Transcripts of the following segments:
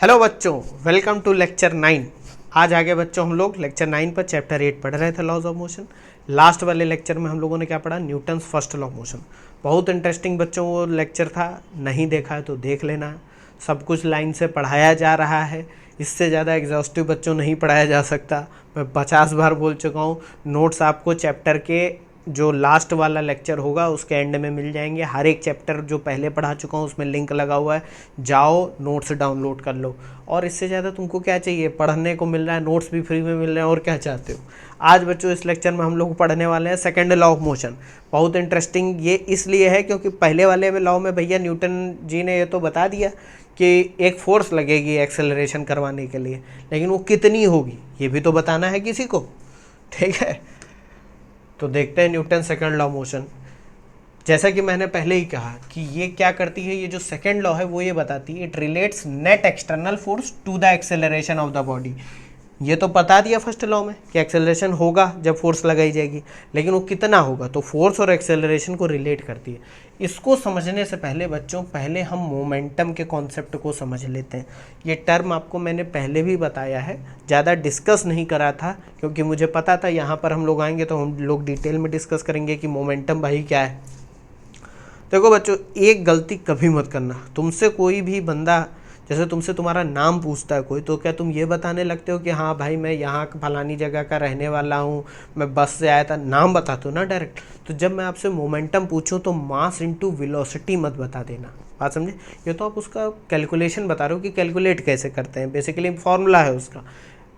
Hello बच्चों, welcome to lecture 9। आज आगे बच्चों हम लोग लेक्चर 9 पर चैप्टर 8 पढ़ रहे थे, लॉज ऑफ मोशन। लास्ट वाले लेक्चर में हम लोगों ने क्या पढ़ा? Newton's first law of motion. बहुत इंटरेस्टिंग बच्चों वो लेक्चर था, नहीं देखा है तो देख लेना। सब कुछ लाइन से पढ़ाया जा रहा है, इससे ज़्यादा एग्जॉस्टिव बच्चों नहीं पढ़ाया जा सकता। मैं 50 बार बोल चुका हूँ। नोट्स आपको चैप्टर के जो लास्ट वाला लेक्चर होगा उसके एंड में मिल जाएंगे। हर एक चैप्टर जो पहले पढ़ा चुका हूँ उसमें लिंक लगा हुआ है, जाओ नोट्स डाउनलोड कर लो। और इससे ज़्यादा तुमको क्या चाहिए? पढ़ने को मिल रहा है, नोट्स भी फ्री में मिल रहे हैं, और क्या चाहते हो। आज बच्चों इस लेक्चर में हम लोग पढ़ने वाले हैं सेकेंड लॉ ऑफ मोशन। बहुत इंटरेस्टिंग ये इसलिए है क्योंकि पहले वाले में लॉ में भैया न्यूटन जी ने ये तो बता दिया कि एक फोर्स लगेगी एक्सेलरेशन करवाने के लिए, लेकिन वो कितनी होगी ये भी तो बताना है किसी को। ठीक है, तो देखते हैं न्यूटन सेकंड लॉ मोशन। जैसा कि मैंने पहले ही कहा कि ये क्या करती है, ये जो सेकंड लॉ है वो ये बताती है it relates net external force to the acceleration of the body. ये तो बता दिया फर्स्ट लॉ में कि एक्सेलरेशन होगा जब फोर्स लगाई जाएगी, लेकिन वो कितना होगा, तो फोर्स और एक्सेलरेशन को रिलेट करती है। इसको समझने से पहले बच्चों, पहले हम मोमेंटम के कॉन्सेप्ट को समझ लेते हैं। ये टर्म आपको मैंने पहले भी बताया है, ज़्यादा डिस्कस नहीं करा था क्योंकि मुझे पता था यहाँ पर हम लोग आएंगे तो हम लोग डिटेल में डिस्कस करेंगे कि मोमेंटम भाई क्या है। देखो बच्चों, एक गलती कभी मत करना। तुमसे कोई भी बंदा, जैसे तुमसे तुम्हारा नाम पूछता है कोई, तो क्या तुम ये बताने लगते हो कि हाँ भाई मैं यहाँ फलानी जगह का रहने वाला हूँ, मैं बस से आया था? नाम बता दो ना डायरेक्ट। तो जब मैं आपसे मोमेंटम पूछूं तो मास इनटू वेलोसिटी मत बता देना। बात समझे? ये तो आप उसका कैलकुलेशन बता रहे हो कि कैलकुलेट कैसे करते हैं, बेसिकली फॉर्मूला है उसका।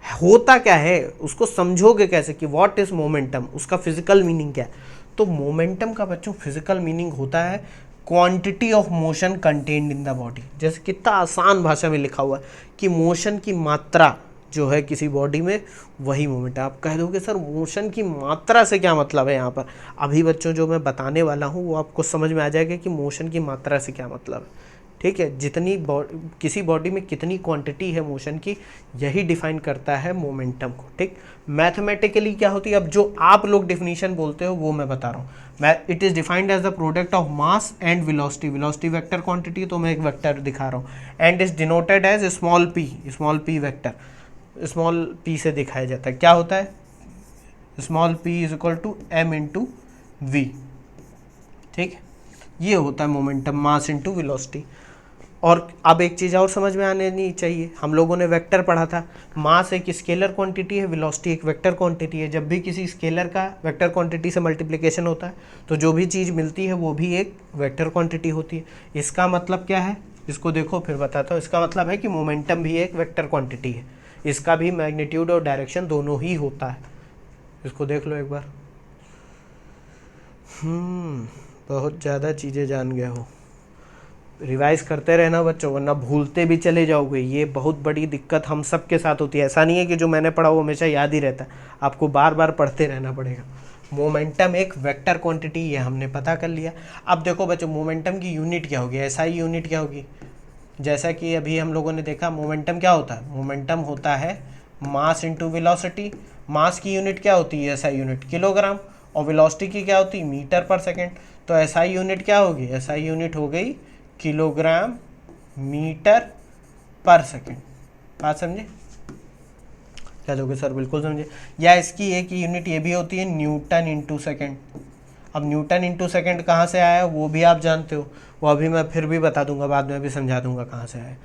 होता क्या है उसको समझोगे कैसे कि व्हाट इज मोमेंटम, उसका फिजिकल मीनिंग क्या है। तो मोमेंटम का बच्चों फिजिकल मीनिंग होता है quantity of motion contained in the body. जैसे कितना आसान भाषा में लिखा हुआ है कि मोशन की मात्रा जो है किसी बॉडी में, वही मोमेंट है। आप कह दोगे सर मोशन की मात्रा से क्या मतलब है यहाँ पर? अभी बच्चों जो मैं बताने वाला हूँ वो आपको समझ में आ जाएगा कि मोशन की मात्रा से क्या मतलब है। ठीक है, जितनी किसी बॉडी में कितनी क्वांटिटी है मोशन की, यही डिफाइन करता है मोमेंटम को। ठीक, मैथमेटिकली क्या होती है, अब जो आप लोग डिफिनीशन बोलते हो वो मैं बता रहा हूँ। मैं it is defined as the product of mass and velocity. Velocity vector quantity, तो मैं एक वेक्टर दिखा रहा हूँ, and is denoted as small p vector. Small p से दिखाया जाता है। क्या होता है? Small p is equal to m into v. ठीक है, ये होता है मोमेंटम, मास इंटू वेलोसिटी। और अब एक चीज़ और समझ में आने नहीं चाहिए, हम लोगों ने वेक्टर पढ़ा था। मास एक स्केलर क्वांटिटी है, वेलोसिटी एक वेक्टर क्वांटिटी है। जब भी किसी स्केलर का वेक्टर क्वांटिटी से मल्टीप्लिकेशन होता है तो जो भी चीज़ मिलती है वो भी एक वेक्टर क्वांटिटी होती है। इसका मतलब क्या है, इसको देखो फिर बताता हूँ। इसका मतलब है कि मोमेंटम भी एक वेक्टर क्वांटिटी है, इसका भी मैग्नीट्यूड और डायरेक्शन दोनों ही होता है। इसको देख लो एक बार। बहुत ज़्यादा चीज़ें जान गए हो। रिवाइज करते रहना बच्चों, वरना भूलते भी चले जाओगे। ये बहुत बड़ी दिक्कत हम सब के साथ होती है। ऐसा नहीं है कि जो मैंने पढ़ा वो हमेशा याद ही रहता है, आपको बार बार पढ़ते रहना पड़ेगा। मोमेंटम एक वेक्टर क्वांटिटी, ये हमने पता कर लिया। अब देखो बच्चों, मोमेंटम की यूनिट क्या होगी, एसआई यूनिट क्या होगी? जैसा कि अभी हम लोगों ने देखा, मोमेंटम क्या होता है? मोमेंटम होता है मास इंटू वेलोसिटी। मास की यूनिट क्या होती है? SI unit kilogram. और वेलोसिटी की क्या होती है? मीटर पर सेकेंड। तो एसआई यूनिट क्या होगी? एसआई यूनिट हो गई किलोग्राम मीटर पर सेकेंड। बात समझे? क्या दोगे सर? बिल्कुल समझे। या इसकी एक यूनिट ये भी होती है न्यूटन इंटू सेकेंड। अब न्यूटन इंटू सेकेंड कहाँ से आया वो भी आप जानते हो, वो अभी मैं फिर भी बता दूंगा, बाद में भी समझा दूंगा कहाँ से आया।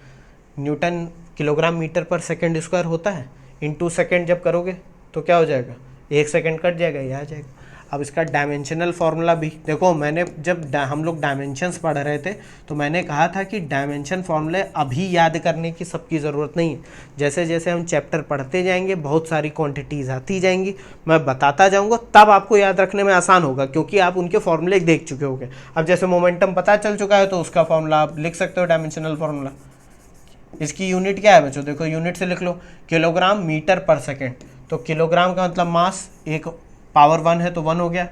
न्यूटन किलोग्राम मीटर पर सेकेंड स्क्वायर होता है। इंटू सेकेंड जब करोगे तो क्या हो जाएगा? 1 सेकेंड कट जाएगा, ये आ जाएगा। अब इसका डायमेंशनल फार्मूला भी देखो, मैंने जब हम लोग डायमेंशंस पढ़ रहे थे तो मैंने कहा था कि डायमेंशन फार्मूले अभी याद करने की सबकी ज़रूरत नहीं है। जैसे जैसे हम चैप्टर पढ़ते जाएंगे बहुत सारी क्वांटिटीज़ आती जाएंगी, मैं बताता जाऊंगा, तब आपको याद रखने में आसान होगा क्योंकि आप उनके फॉर्मूले देख चुके होंगे। अब जैसे मोमेंटम पता चल चुका है तो उसका फॉर्मूला आप लिख सकते हो, डायमेंशनल फार्मूला। इसकी यूनिट क्या है बच्चों? देखो यूनिट से लिख लो, किलोग्राम मीटर पर सेकेंड। तो किलोग्राम का मतलब मास, एक पावर 1 है तो 1 हो गया,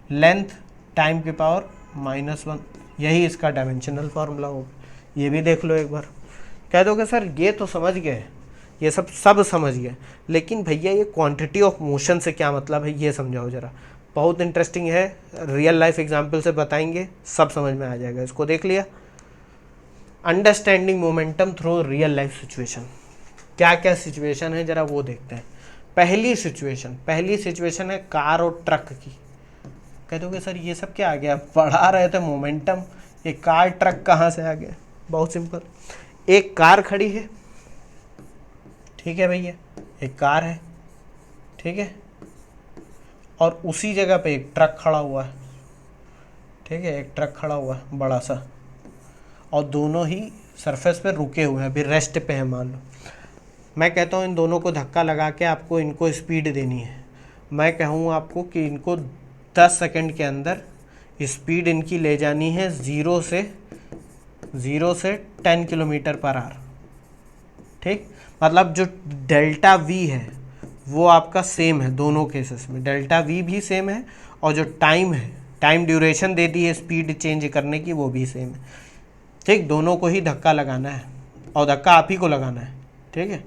लेंथ टाइम की पावर -1, यही इसका डायमेंशनल फार्मूला होगा। ये भी देख लो एक बार। कह दोगे सर ये तो समझ गए, ये सब समझ गए, लेकिन भैया ये क्वांटिटी ऑफ मोशन से क्या मतलब है ये समझाओ ज़रा। बहुत इंटरेस्टिंग है, रियल लाइफ एग्जाम्पल से बताएंगे, सब समझ में आ जाएगा। इसको देख लिया। Understanding momentum through real life situation. क्या क्या सिचुएशन है जरा वो देखते हैं। पहली सिचुएशन है कार और ट्रक की। कह दोगे सर ये सब क्या आ गया, पढ़ा रहे थे मोमेंटम, ये कार ट्रक कहाँ से आ गया। बहुत सिंपल, एक कार खड़ी है, ठीक है भैया, एक कार है, ठीक है, और उसी जगह पे एक ट्रक खड़ा हुआ है, ठीक है, एक ट्रक खड़ा हुआ है बड़ा सा, और दोनों ही सरफेस पे रुके हुए हैं, अभी रेस्ट पे है मान लो। मैं कहता हूँ इन दोनों को धक्का लगा के आपको इनको स्पीड देनी है। मैं कहूँ आपको कि इनको 10 सेकंड के अंदर स्पीड इनकी ले जानी है 0 से 10 किलोमीटर पर आवर, ठीक। मतलब जो डेल्टा वी है वो आपका सेम है दोनों केसेस में, डेल्टा वी भी सेम है, और जो टाइम है, टाइम ड्यूरेशन दे दी है स्पीड चेंज करने की, वो भी सेम है, ठीक। दोनों को ही धक्का लगाना है और धक्का आप ही को लगाना है, ठीक है।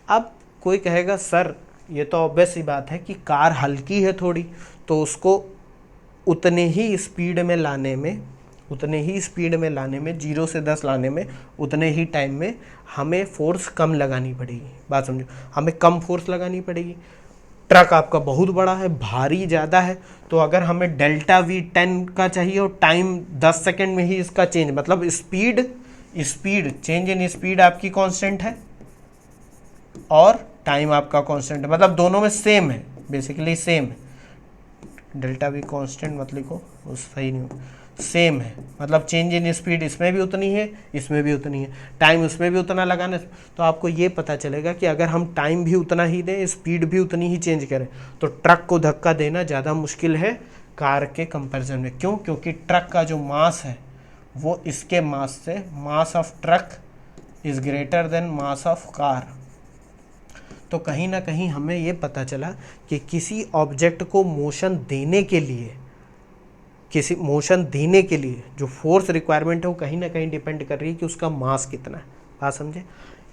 अब कोई कहेगा सर ये तो ऑब्वियस सी बात है कि कार हल्की है थोड़ी, तो उसको उतने ही स्पीड में लाने में 0 से 10 लाने में उतने ही टाइम में हमें फोर्स कम लगानी पड़ेगी। बात समझो, हमें कम फोर्स लगानी पड़ेगी। ट्रक आपका बहुत बड़ा है, भारी ज़्यादा है, तो अगर हमें डेल्टा वी 10 का चाहिए और टाइम 10 सेकेंड में ही इसका चेंज, मतलब स्पीड चेंज इन स्पीड आपकी कांस्टेंट है और टाइम आपका कांस्टेंट है, मतलब दोनों में सेम है, बेसिकली सेम है। डेल्टा वी कांस्टेंट मत लिखो, वो सही नहीं हो, सेम है, मतलब चेंज इन स्पीड इसमें भी उतनी है, इसमें भी उतनी है, टाइम उसमें भी उतना लगाना। तो आपको ये पता चलेगा कि अगर हम टाइम भी उतना ही दें, स्पीड भी उतनी ही चेंज करें, तो ट्रक को धक्का देना ज़्यादा मुश्किल है कार के कंपैरिजन में। क्यों? क्योंकि ट्रक का जो मास है वो इसके मास से, mass of truck is greater then mass of car. तो कहीं ना कहीं हमें ये पता चला कि किसी ऑब्जेक्ट को मोशन देने के लिए जो फोर्स रिक्वायरमेंट है वो कहीं ना कहीं डिपेंड कर रही है कि उसका मास कितना है। बात समझे।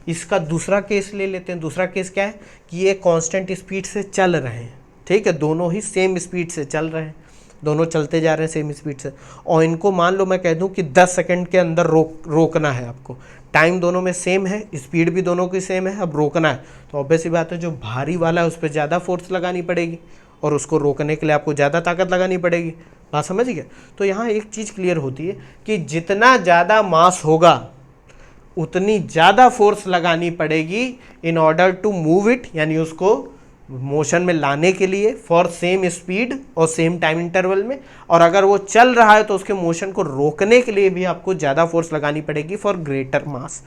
इसका दूसरा केस ले लेते हैं। दूसरा केस क्या है कि ये कांस्टेंट स्पीड से चल रहे हैं, ठीक है, दोनों ही सेम स्पीड से चल रहे हैं, दोनों चलते जा रहे हैं सेम स्पीड से, और इनको मान लो मैं कह दूं कि 10 सेकंड के अंदर रोकना है आपको। टाइम दोनों में सेम है, स्पीड भी दोनों की सेम है, अब रोकना है तो ऑब्वियस सी बात है जो भारी वाला है उस पर ज़्यादा फोर्स लगानी पड़ेगी और उसको रोकने के लिए आपको ज़्यादा ताकत लगानी पड़ेगी। बात समझ गए। तो यहाँ एक चीज़ क्लियर होती है कि जितना ज़्यादा मास होगा उतनी ज़्यादा फोर्स लगानी पड़ेगी in order to move it, यानी उसको मोशन में लाने के लिए फॉर सेम स्पीड और सेम टाइम इंटरवल में। और अगर वो चल रहा है तो उसके मोशन को रोकने के लिए भी आपको ज़्यादा फोर्स लगानी पड़ेगी फॉर ग्रेटर मास।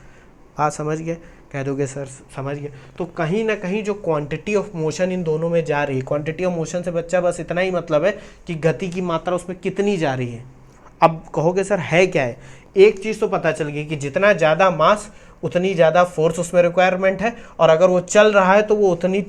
बात समझ गए। कह दोगे सर समझ गए। तो कहीं ना कहीं जो क्वांटिटी ऑफ मोशन इन दोनों में जा रही है, क्वांटिटी ऑफ मोशन से बच्चा बस इतना ही मतलब है कि गति की मात्रा उसमें कितनी जा रही है। अब कहोगे सर है क्या है, एक चीज़ तो पता चल गई कि जितना ज़्यादा मास उतनी ज़्यादा फोर्स उसमें रिक्वायरमेंट है, और अगर वो चल रहा है तो वो उतनी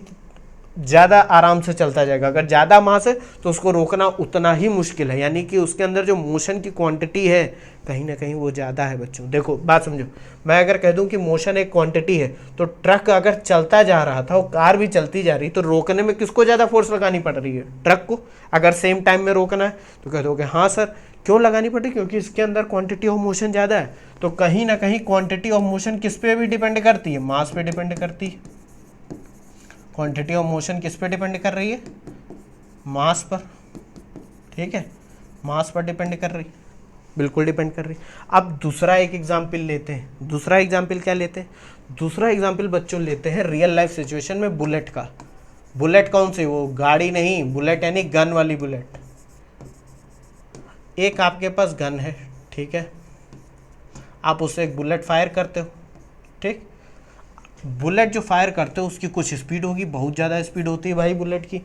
ज़्यादा आराम से चलता जाएगा। अगर ज़्यादा मास है तो उसको रोकना उतना ही मुश्किल है, यानी कि उसके अंदर जो मोशन की क्वांटिटी है कहीं ना कहीं वो ज़्यादा है बच्चों। देखो बात समझो, मैं अगर कह दूं कि मोशन एक क्वांटिटी है तो ट्रक अगर चलता जा रहा था और कार भी चलती जा रही, तो रोकने में किसको ज़्यादा फोर्स लगानी पड़ रही है? ट्रक को। अगर सेम टाइम में रोकना है तो कह दोगे हाँ सर क्यों लगानी पड़ रही, क्योंकि इसके अंदर क्वांटिटी ऑफ मोशन ज़्यादा है। तो कहीं ना कहीं क्वांटिटी ऑफ मोशन किस पे भी डिपेंड करती है? मास पे डिपेंड करती है। क्वांटिटी ऑफ मोशन किस पे डिपेंड कर रही है? मास पर, ठीक है, मास पर डिपेंड कर रही, बिल्कुल डिपेंड कर रही। अब दूसरा एक एग्जाम्पल लेते हैं। दूसरा एग्जाम्पल क्या लेते हैं? दूसरा एग्जाम्पल बच्चों लेते हैं रियल लाइफ सिचुएशन में बुलेट का। बुलेट कौन सी? वो गाड़ी नहीं, बुलेट यानी गन वाली बुलेट। एक आपके पास गन है, ठीक है, आप उससे एक बुलेट फायर करते हो, ठीक। बुलेट जो फायर करते हो उसकी कुछ स्पीड होगी, बहुत ज़्यादा स्पीड होती है भाई बुलेट की,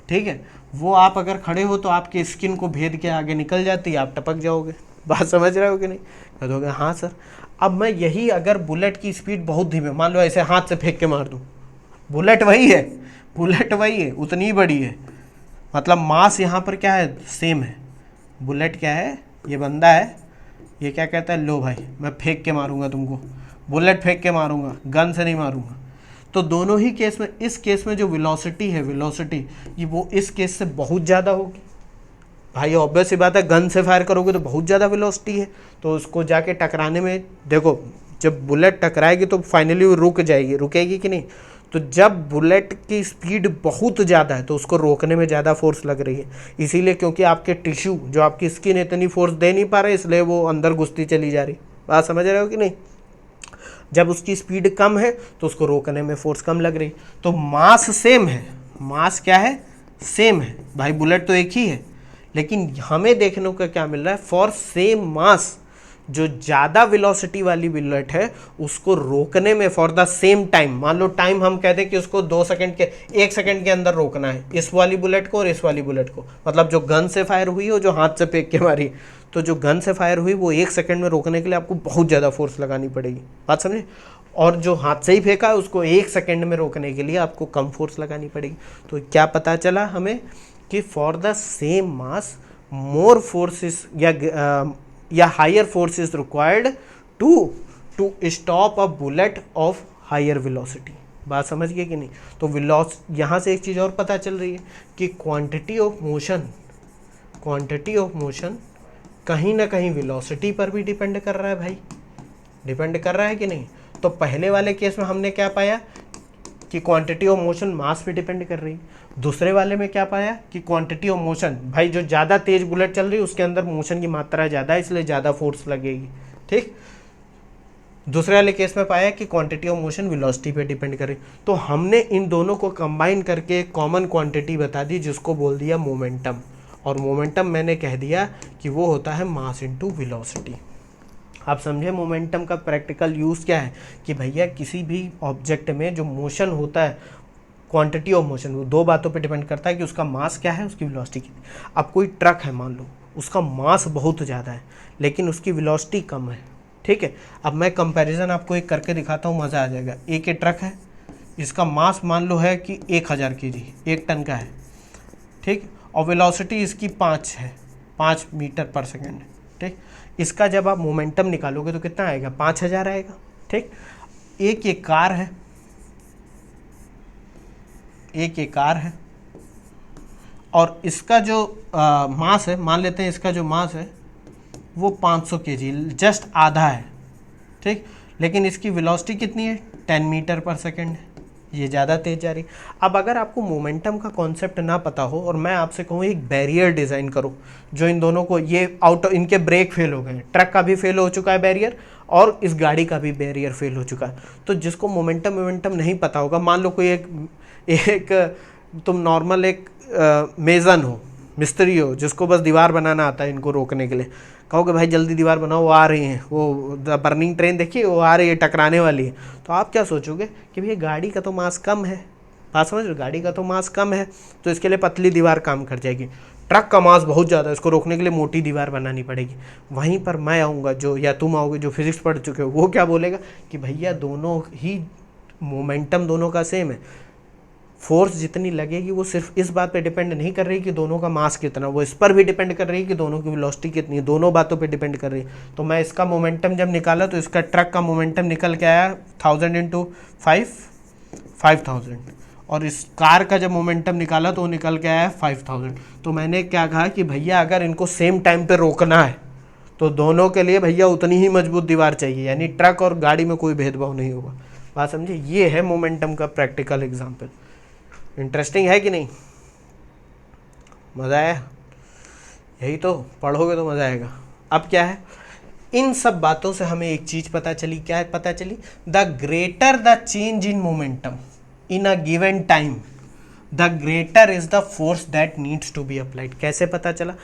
ठीक है। वो आप अगर खड़े हो तो आपके स्किन को भेद के आगे निकल जाती है, आप टपक जाओगे। बात समझ रहे हो कि नहीं? कह दोगे हाँ सर। अब मैं यही अगर बुलेट की स्पीड बहुत धीमी, मान लो ऐसे हाथ से फेंक के मार दूँ, बुलेट वही है, बुलेट वही है, उतनी ही बड़ी है, मतलब मास यहाँ पर क्या है? सेम है। बुलेट क्या है? ये बंदा है, ये क्या कहता है, लो भाई मैं फेंक के मारूंगा तुमको, बुलेट फेंक के मारूंगा, गन से नहीं मारूंगा। तो दोनों ही केस में, इस केस में जो वेलोसिटी है, वेलोसिटी ये वो इस केस से बहुत ज़्यादा होगी, भाई ऑब्वियस सी बात है, गन से फायर करोगे तो बहुत ज़्यादा वेलोसिटी है, तो उसको जाके टकराने में देखो, जब बुलेट टकराएगी तो फाइनली वो रुक जाएगी, रुकेगी कि नहीं। तो जब बुलेट की स्पीड बहुत ज़्यादा है तो उसको रोकने में ज़्यादा फोर्स लग रही है, इसीलिए क्योंकि आपके टिश्यू जो आपकी स्किन इतनी फोर्स दे नहीं पा रहे, इसलिए वो अंदर घुसती चली जा रही। बात समझ रहे हो कि नहीं। जब उसकी स्पीड कम है तो उसको रोकने में फोर्स कम लग रही। तो मास सेम है, मास क्या है, सेम है भाई, बुलेट तो एक ही है, लेकिन हमें देखने को क्या मिल रहा है, फॉर सेम मास जो ज़्यादा वेलोसिटी वाली बुलेट है उसको रोकने में फॉर द सेम टाइम, मान लो टाइम हम कहते हैं कि उसको 2 सेकंड के 1 सेकंड के अंदर रोकना है, इस वाली बुलेट को और इस वाली बुलेट को, मतलब जो गन से फायर हुई और जो हाथ से फेंक के मारी। तो जो गन से फायर हुई वो 1 सेकंड में रोकने के लिए आपको बहुत ज़्यादा फोर्स लगानी पड़ेगी, बात समझे। और जो हाथ से ही फेंका है उसको 1 सेकंड में रोकने के लिए आपको कम फोर्स लगानी पड़ेगी। तो क्या पता चला हमें कि for the same mass more forces या higher force is required to stop a bullet of higher velocity. बात समझ गए कि नहीं। तो यहाँ से एक चीज़ और पता चल रही है कि क्वांटिटी ऑफ मोशन कहीं ना कहीं वेलोसिटी पर भी डिपेंड कर रहा है भाई, डिपेंड कर रहा है कि नहीं। तो पहले वाले केस में हमने क्या पाया कि क्वांटिटी ऑफ मोशन मास पे डिपेंड कर रही है। दूसरे वाले में क्या पाया कि क्वांटिटी ऑफ मोशन, भाई जो ज़्यादा तेज बुलेट चल रही है उसके अंदर मोशन की मात्रा ज़्यादा है, इसलिए ज़्यादा फोर्स लगेगी, ठीक। दूसरे वाले केस में पाया कि क्वांटिटी ऑफ मोशन वेलोसिटी पे डिपेंड कर रही। तो हमने इन दोनों को कंबाइन करके एक कॉमन क्वांटिटी बता दी जिसको बोल दिया मोमेंटम। और मोमेंटम मैंने कह दिया कि वो होता है मास इनटू वेलोसिटी। आप समझे मोमेंटम का प्रैक्टिकल यूज़ क्या है कि भैया किसी भी ऑब्जेक्ट में जो मोशन होता है, क्वांटिटी ऑफ मोशन, वो 2 बातों पे डिपेंड करता है कि उसका मास क्या है, उसकी वेलोसिटी कितनी। अब कोई ट्रक है मान लो, उसका मास बहुत ज़्यादा है लेकिन उसकी वेलोसिटी कम है, ठीक है। अब मैं कंपैरिजन आपको एक करके दिखाता हूँ, मज़ा आ जाएगा। एक ये ट्रक है, इसका मास मान लो है कि 1000 kg, 1 टन का है, ठीक। और वेलोसिटी इसकी 5 है, 5 मीटर पर सेकेंड, ठीक। इसका जब आप मोमेंटम निकालोगे तो कितना आएगा, 5000 आएगा, ठीक। एक ये कार है, एक ये कार है और इसका जो मास है, मान लेते हैं इसका जो मास है वो 500 kg, जस्ट आधा है, ठीक। लेकिन इसकी वेलोसिटी कितनी है, 10 मीटर पर सेकेंड है, ये ज़्यादा तेज जा रही। अब अगर आपको मोमेंटम का कॉन्सेप्ट ना पता हो और मैं आपसे कहूँ एक बैरियर डिज़ाइन करो जो इन दोनों को, ये इनके ब्रेक फेल हो गए हैं, ट्रक का भी फेल हो चुका है बैरियर और इस गाड़ी का भी बैरियर फेल हो चुका है। तो जिसको मोमेंटम नहीं पता होगा, मान लो कोई एक तुम नॉर्मल एक मेज़न हो, मिस्त्री हो, जिसको बस दीवार बनाना आता है इनको रोकने के लिए, कहोगे भाई जल्दी दीवार बनाओ, वो आ रही हैं, वो बर्निंग ट्रेन देखिए वो आ रही है, टकराने वाली है। तो आप क्या सोचोगे कि भैया गाड़ी का तो मास कम है, बात समझ लो, गाड़ी का तो मास कम है तो इसके लिए पतली दीवार काम कर जाएगी। ट्रक का मास बहुत ज़्यादा है, इसको रोकने के लिए मोटी दीवार बनानी पड़ेगी। वहीं पर मैं आऊँगा जो, या तुम आओगे जो फिजिक्स पढ़ चुके हो, वो क्या बोलेगा कि भैया दोनों ही मोमेंटम दोनों का सेम है, फोर्स जितनी लगेगी वो सिर्फ इस बात पे डिपेंड नहीं कर रही कि दोनों का मास कितना, वो इस पर भी डिपेंड कर रही है कि दोनों की वेलोसिटी कितनी है, दोनों बातों पे डिपेंड कर रही है। तो मैं इसका मोमेंटम जब निकाला तो इसका ट्रक का मोमेंटम निकल के आया 1000 इंटू 5000, और इस कार का जब मोमेंटम निकाला तो वो निकल के आया 5000। तो मैंने क्या कहा कि भैया अगर इनको सेम टाइम पर रोकना है तो दोनों के लिए भैया उतनी ही मजबूत दीवार चाहिए, यानी ट्रक और गाड़ी में कोई भेदभाव नहीं होगा। बात समझे, ये है मोमेंटम का प्रैक्टिकल एग्जाम्पल। इंटरेस्टिंग है कि नहीं, मज़ा आया, यही तो पढ़ोगे तो मज़ा आएगा। अब क्या है, इन सब बातों से हमें एक चीज़ पता चली, क्या पता चली, the greater the change in momentum in a given time the greater is the force that needs to be applied. कैसे पता चला,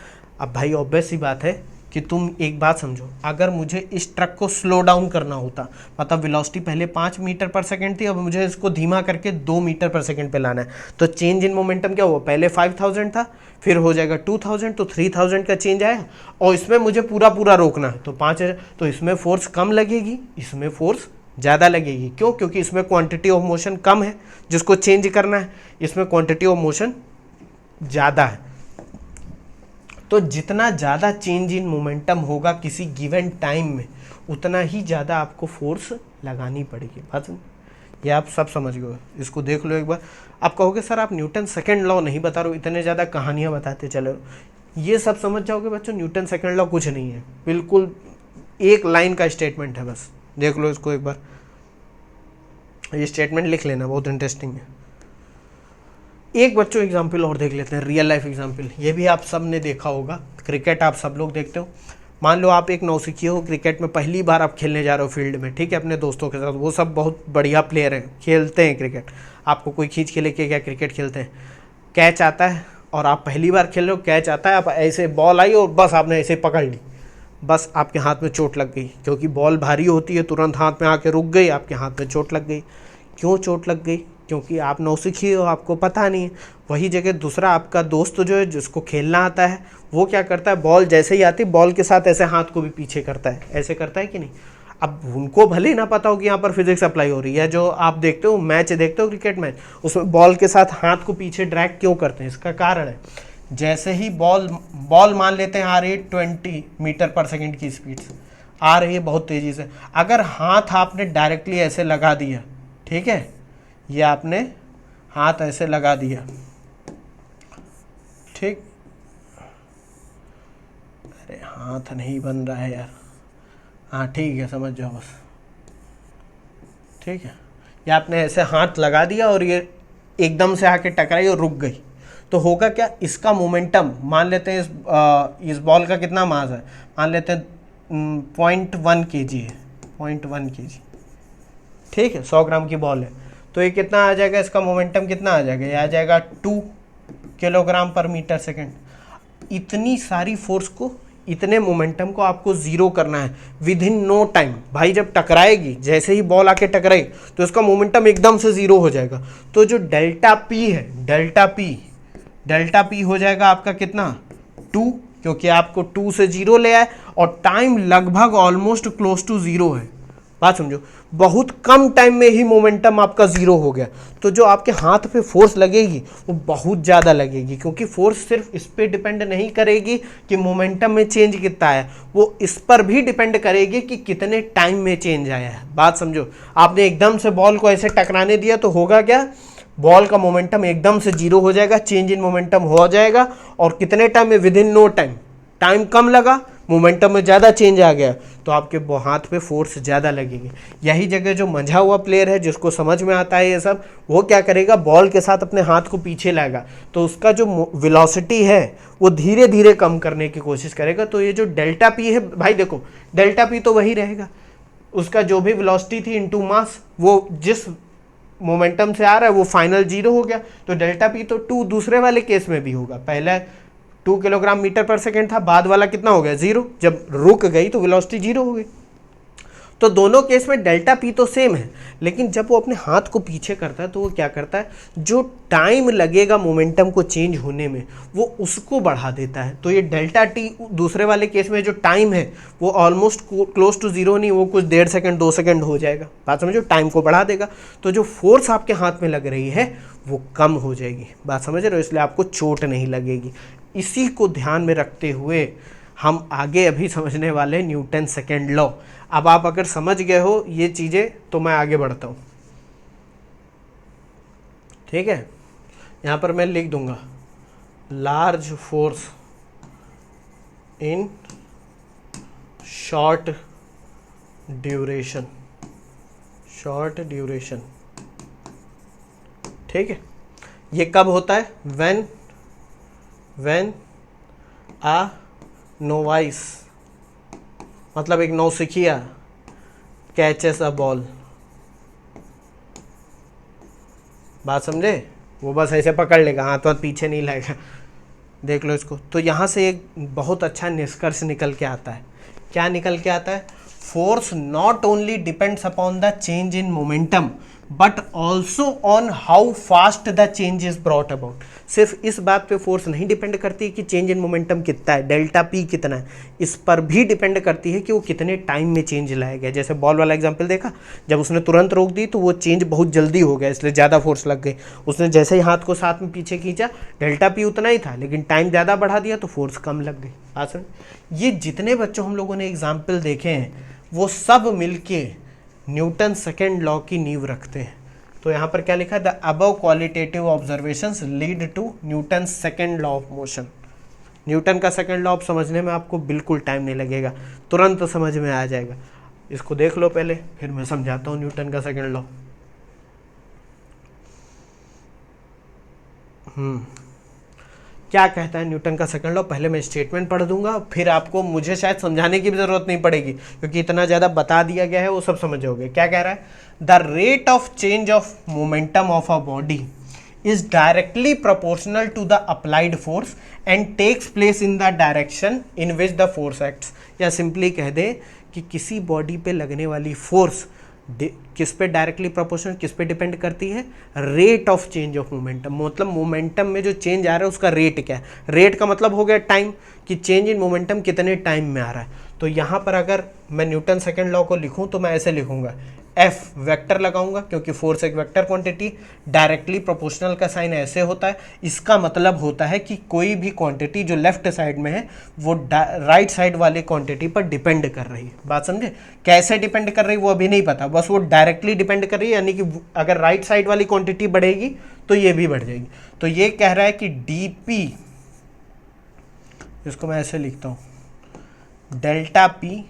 अब भाई ऑब्वियस सी बात है कि तुम एक बात समझो, अगर मुझे इस ट्रक को स्लो डाउन करना होता, मतलब वेलोसिटी पहले 5 मीटर पर सेकंड थी, अब मुझे इसको धीमा करके 2 मीटर पर सेकंड पे लाना है, तो चेंज इन मोमेंटम क्या हुआ, पहले 5000 था, फिर हो जाएगा 2000, तो 3000 का चेंज आया, और इसमें मुझे पूरा रोकना है तो 5000, तो इसमें फोर्स कम लगेगी, इसमें फोर्स ज़्यादा लगेगी। क्यों, क्योंकि इसमें क्वांटिटी ऑफ मोशन कम है जिसको चेंज करना है, इसमें क्वांटिटी ऑफ मोशन ज़्यादा है। तो जितना ज़्यादा चेंज इन मोमेंटम होगा किसी गिवन टाइम में, उतना ही ज़्यादा आपको फोर्स लगानी पड़ेगी। बात ये आप सब समझ गए, इसको देख लो एक बार। आप कहोगे सर आप न्यूटन सेकंड लॉ नहीं बता रहे हो, इतने ज़्यादा कहानियाँ बताते चले हो। ये सब समझ जाओगे बच्चों, न्यूटन सेकंड लॉ कुछ नहीं है, बिल्कुल एक लाइन का स्टेटमेंट है, बस देख लो इसको एक बार, ये स्टेटमेंट लिख लेना, बहुत इंटरेस्टिंग है। एक बच्चों एग्जाम्पल और देख लेते हैं, रियल लाइफ एग्जाम्पल, ये भी आप सब ने देखा होगा, क्रिकेट आप सब लोग देखते हो। मान लो आप एक नौसिखिए हो, क्रिकेट में पहली बार आप खेलने जा रहे हो फील्ड में, ठीक है, अपने दोस्तों के साथ, वो सब बहुत बढ़िया प्लेयर हैं, खेलते हैं क्रिकेट, आपको कोई खींच के लेके क्या क्रिकेट खेलते हैं, कैच आता है और आप पहली बार खेल रहे हो, कैच आता है, आप ऐसे बॉल आई और बस आपने ऐसे पकड़ ली, बस आपके हाथ में चोट लग गई, क्योंकि बॉल भारी होती है, तुरंत हाथ में आके रुक गई, आपके हाथ में चोट लग गई। क्यों चोट लग गई? क्योंकि आप नौसिखिए हो, आपको पता नहीं है। वही जगह दूसरा आपका दोस्त जो है, जिसको खेलना आता है, वो क्या करता है, बॉल जैसे ही आती बॉल के साथ ऐसे हाथ को भी पीछे करता है, ऐसे करता है कि नहीं। अब उनको भले ना पता हो कि यहाँ पर फिजिक्स अप्लाई हो रही है, जो आप देखते हो मैच देखते हो क्रिकेट मैच, उसमें बॉल के साथ हाथ को पीछे ड्रैग क्यों करते हैं, इसका कारण है, जैसे ही बॉल मान लेते हैं आ रही 20 मीटर पर सेकंड की स्पीड से आ रही है, बहुत तेज़ी से, अगर हाथ आपने डायरेक्टली ऐसे लगा दिया, ठीक है, ये आपने हाथ ऐसे लगा दिया, ठीक, अरे हाथ नहीं बन रहा है यार, हाँ ठीक है, समझ जाओ बस, ठीक है, ये आपने ऐसे हाथ लगा दिया और ये एकदम से आके टकराई और रुक गई, तो होगा क्या, इसका मोमेंटम, मान लेते हैं इस बॉल का कितना मास है, मान लेते हैं 0.1 kg है, 0.1 kg, ठीक है, 100 ग्राम की बॉल है, तो ये कितना आ जाएगा, इसका मोमेंटम कितना आ जाएगा, ये आ जाएगा 2 किलोग्राम पर मीटर सेकेंड। इतनी सारी फोर्स को, इतने मोमेंटम को आपको जीरो करना है विद इन नो टाइम। भाई जब टकराएगी, जैसे ही बॉल आके टकराई तो इसका मोमेंटम एकदम से जीरो हो जाएगा, तो जो डेल्टा पी है, डेल्टा पी हो जाएगा आपका कितना, 2, क्योंकि आपको 2 से 0 ले आए और टाइम लगभग ऑलमोस्ट क्लोज टू 0 है। बात समझो, बहुत कम टाइम में ही मोमेंटम आपका जीरो हो गया, तो जो आपके हाथ पे फोर्स लगेगी वो बहुत ज़्यादा लगेगी, क्योंकि फोर्स सिर्फ इस पे डिपेंड नहीं करेगी कि मोमेंटम में चेंज कितना है, वो इस पर भी डिपेंड करेगी कि कितने टाइम में चेंज आया है। बात समझो, आपने एकदम से बॉल को ऐसे टकराने दिया तो होगा क्या, बॉल का मोमेंटम एकदम से जीरो हो जाएगा, चेंज इन मोमेंटम हो जाएगा, और कितने टाइम में, within no time, time कम लगा, मोमेंटम में ज़्यादा चेंज आ गया, तो आपके हाथ पे फोर्स ज़्यादा लगेगी। यही जगह जो मंझा हुआ प्लेयर है, जिसको समझ में आता है ये सब, वो क्या करेगा, बॉल के साथ अपने हाथ को पीछे लाएगा, तो उसका जो वेलोसिटी है वो धीरे धीरे कम करने की कोशिश करेगा। तो ये जो डेल्टा पी है भाई, देखो डेल्टा पी तो वही रहेगा, उसका जो भी वेलोसिटी थी इनटू मास, वो जिस मोमेंटम से आ रहा है वो फाइनल 0 हो गया, तो डेल्टा पी तो 2 दूसरे वाले केस में भी होगा, पहले 2 किलोग्राम मीटर पर सेकेंड था, बाद वाला कितना हो गया, 0, जब रुक गई तो वेलोसिटी 0 हो गई। तो दोनों केस में डेल्टा पी तो सेम है, लेकिन जब वो अपने हाथ को पीछे करता है तो वो क्या करता है, जो टाइम लगेगा मोमेंटम को चेंज होने में वो उसको बढ़ा देता है। तो ये डेल्टा टी दूसरे वाले केस में जो टाइम है वो ऑलमोस्ट क्लोज टू 0 नहीं, वो कुछ 1.5 सेकेंड 2 सेकेंड हो जाएगा। बात समझो, टाइम को बढ़ा देगा, तो जो फोर्स आपके हाथ में लग रही है वो कम हो जाएगी। बात समझ रहे हो, इसलिए आपको चोट नहीं लगेगी। इसी को ध्यान में रखते हुए हम आगे अभी समझने वाले न्यूटन सेकेंड लॉ। अब आप अगर समझ गए हो ये चीज़ें तो मैं आगे बढ़ता हूँ, ठीक है। यहाँ पर मैं लिख दूंगा large force in short duration, ठीक है। ये कब होता है, व्हेन आ नोवाइस, मतलब एक नौसिखिया कैचेस अ बॉल। बात समझे, वो बस ऐसे पकड़ लेगा, हाथ वाथ पीछे नहीं लाएगा। देख लो इसको, तो यहाँ से एक बहुत अच्छा निष्कर्ष निकल के आता है। क्या निकल के आता है, force not only depends upon the change in momentum but also on how fast the change is brought about. सिर्फ इस बात पे फोर्स नहीं डिपेंड करती कि चेंज इन मोमेंटम कितना है, डेल्टा पी कितना है, इस पर भी डिपेंड करती है कि वो कितने टाइम में चेंज लाया गया। जैसे बॉल वाला एग्जांपल देखा, जब उसने तुरंत रोक दी तो वो चेंज बहुत जल्दी हो गया, इसलिए ज़्यादा फोर्स लग गई। उसने जैसे ही हाथ को साथ में पीछे खींचा, डेल्टा पी उतना ही था, लेकिन टाइम ज़्यादा बढ़ा दिया तो फोर्स कम लग गई। आसन, ये जितने बच्चों हम लोगों ने एग्जाम्पल देखे हैं वो सब मिलके न्यूटन सेकेंड लॉ की नींव रखते हैं। तो यहाँ पर क्या लिखा है, the above qualitative observations lead to Newton second law of motion. Newton का सेकंड लॉ समझने में आपको बिल्कुल टाइम नहीं लगेगा, तुरंत समझ में आ जाएगा। इसको देख लो पहले, फिर मैं समझाता हूँ न्यूटन का सेकंड लॉ। क्या कहता है न्यूटन का सेकंड लॉ, पहले मैं स्टेटमेंट पढ़ दूंगा, फिर आपको मुझे शायद समझाने की भी जरूरत नहीं पड़ेगी क्योंकि इतना ज़्यादा बता दिया गया है, वो सब समझ जाओगे। क्या कह रहा है, the rate of change of momentum of a body is directly proportional to the applied force and takes place in the direction in which the force acts। या सिंपली कह दे कि किसी बॉडी पे लगने वाली फोर्स किस पे डायरेक्टली प्रोपोर्शनल, किस पे डिपेंड करती है, rate of change of momentum. मतलब मोमेंटम में जो चेंज आ रहा है उसका रेट क्या है, रेट का मतलब हो गया टाइम, कि चेंज इन मोमेंटम कितने टाइम में आ रहा है। तो यहाँ पर अगर मैं न्यूटन सेकंड लॉ को लिखूँ तो मैं ऐसे लिखूंगा, एफ वेक्टर लगाऊंगा क्योंकि फोर्स एक वेक्टर क्वांटिटी, डायरेक्टली प्रोपोर्शनल का साइन ऐसे होता है। इसका मतलब होता है कि कोई भी क्वांटिटी जो लेफ्ट साइड में है वो राइट साइड वाली क्वांटिटी पर डिपेंड कर रही है। बात समझे, कैसे डिपेंड कर रही है वो अभी नहीं पता, बस वो डायरेक्टली डिपेंड कर रही है, यानी कि अगर राइट साइड वाली क्वांटिटी बढ़ेगी तो ये भी बढ़ जाएगी। तो ये कह रहा है कि डीपी, इसको मैं ऐसे लिखता हूँ, delta p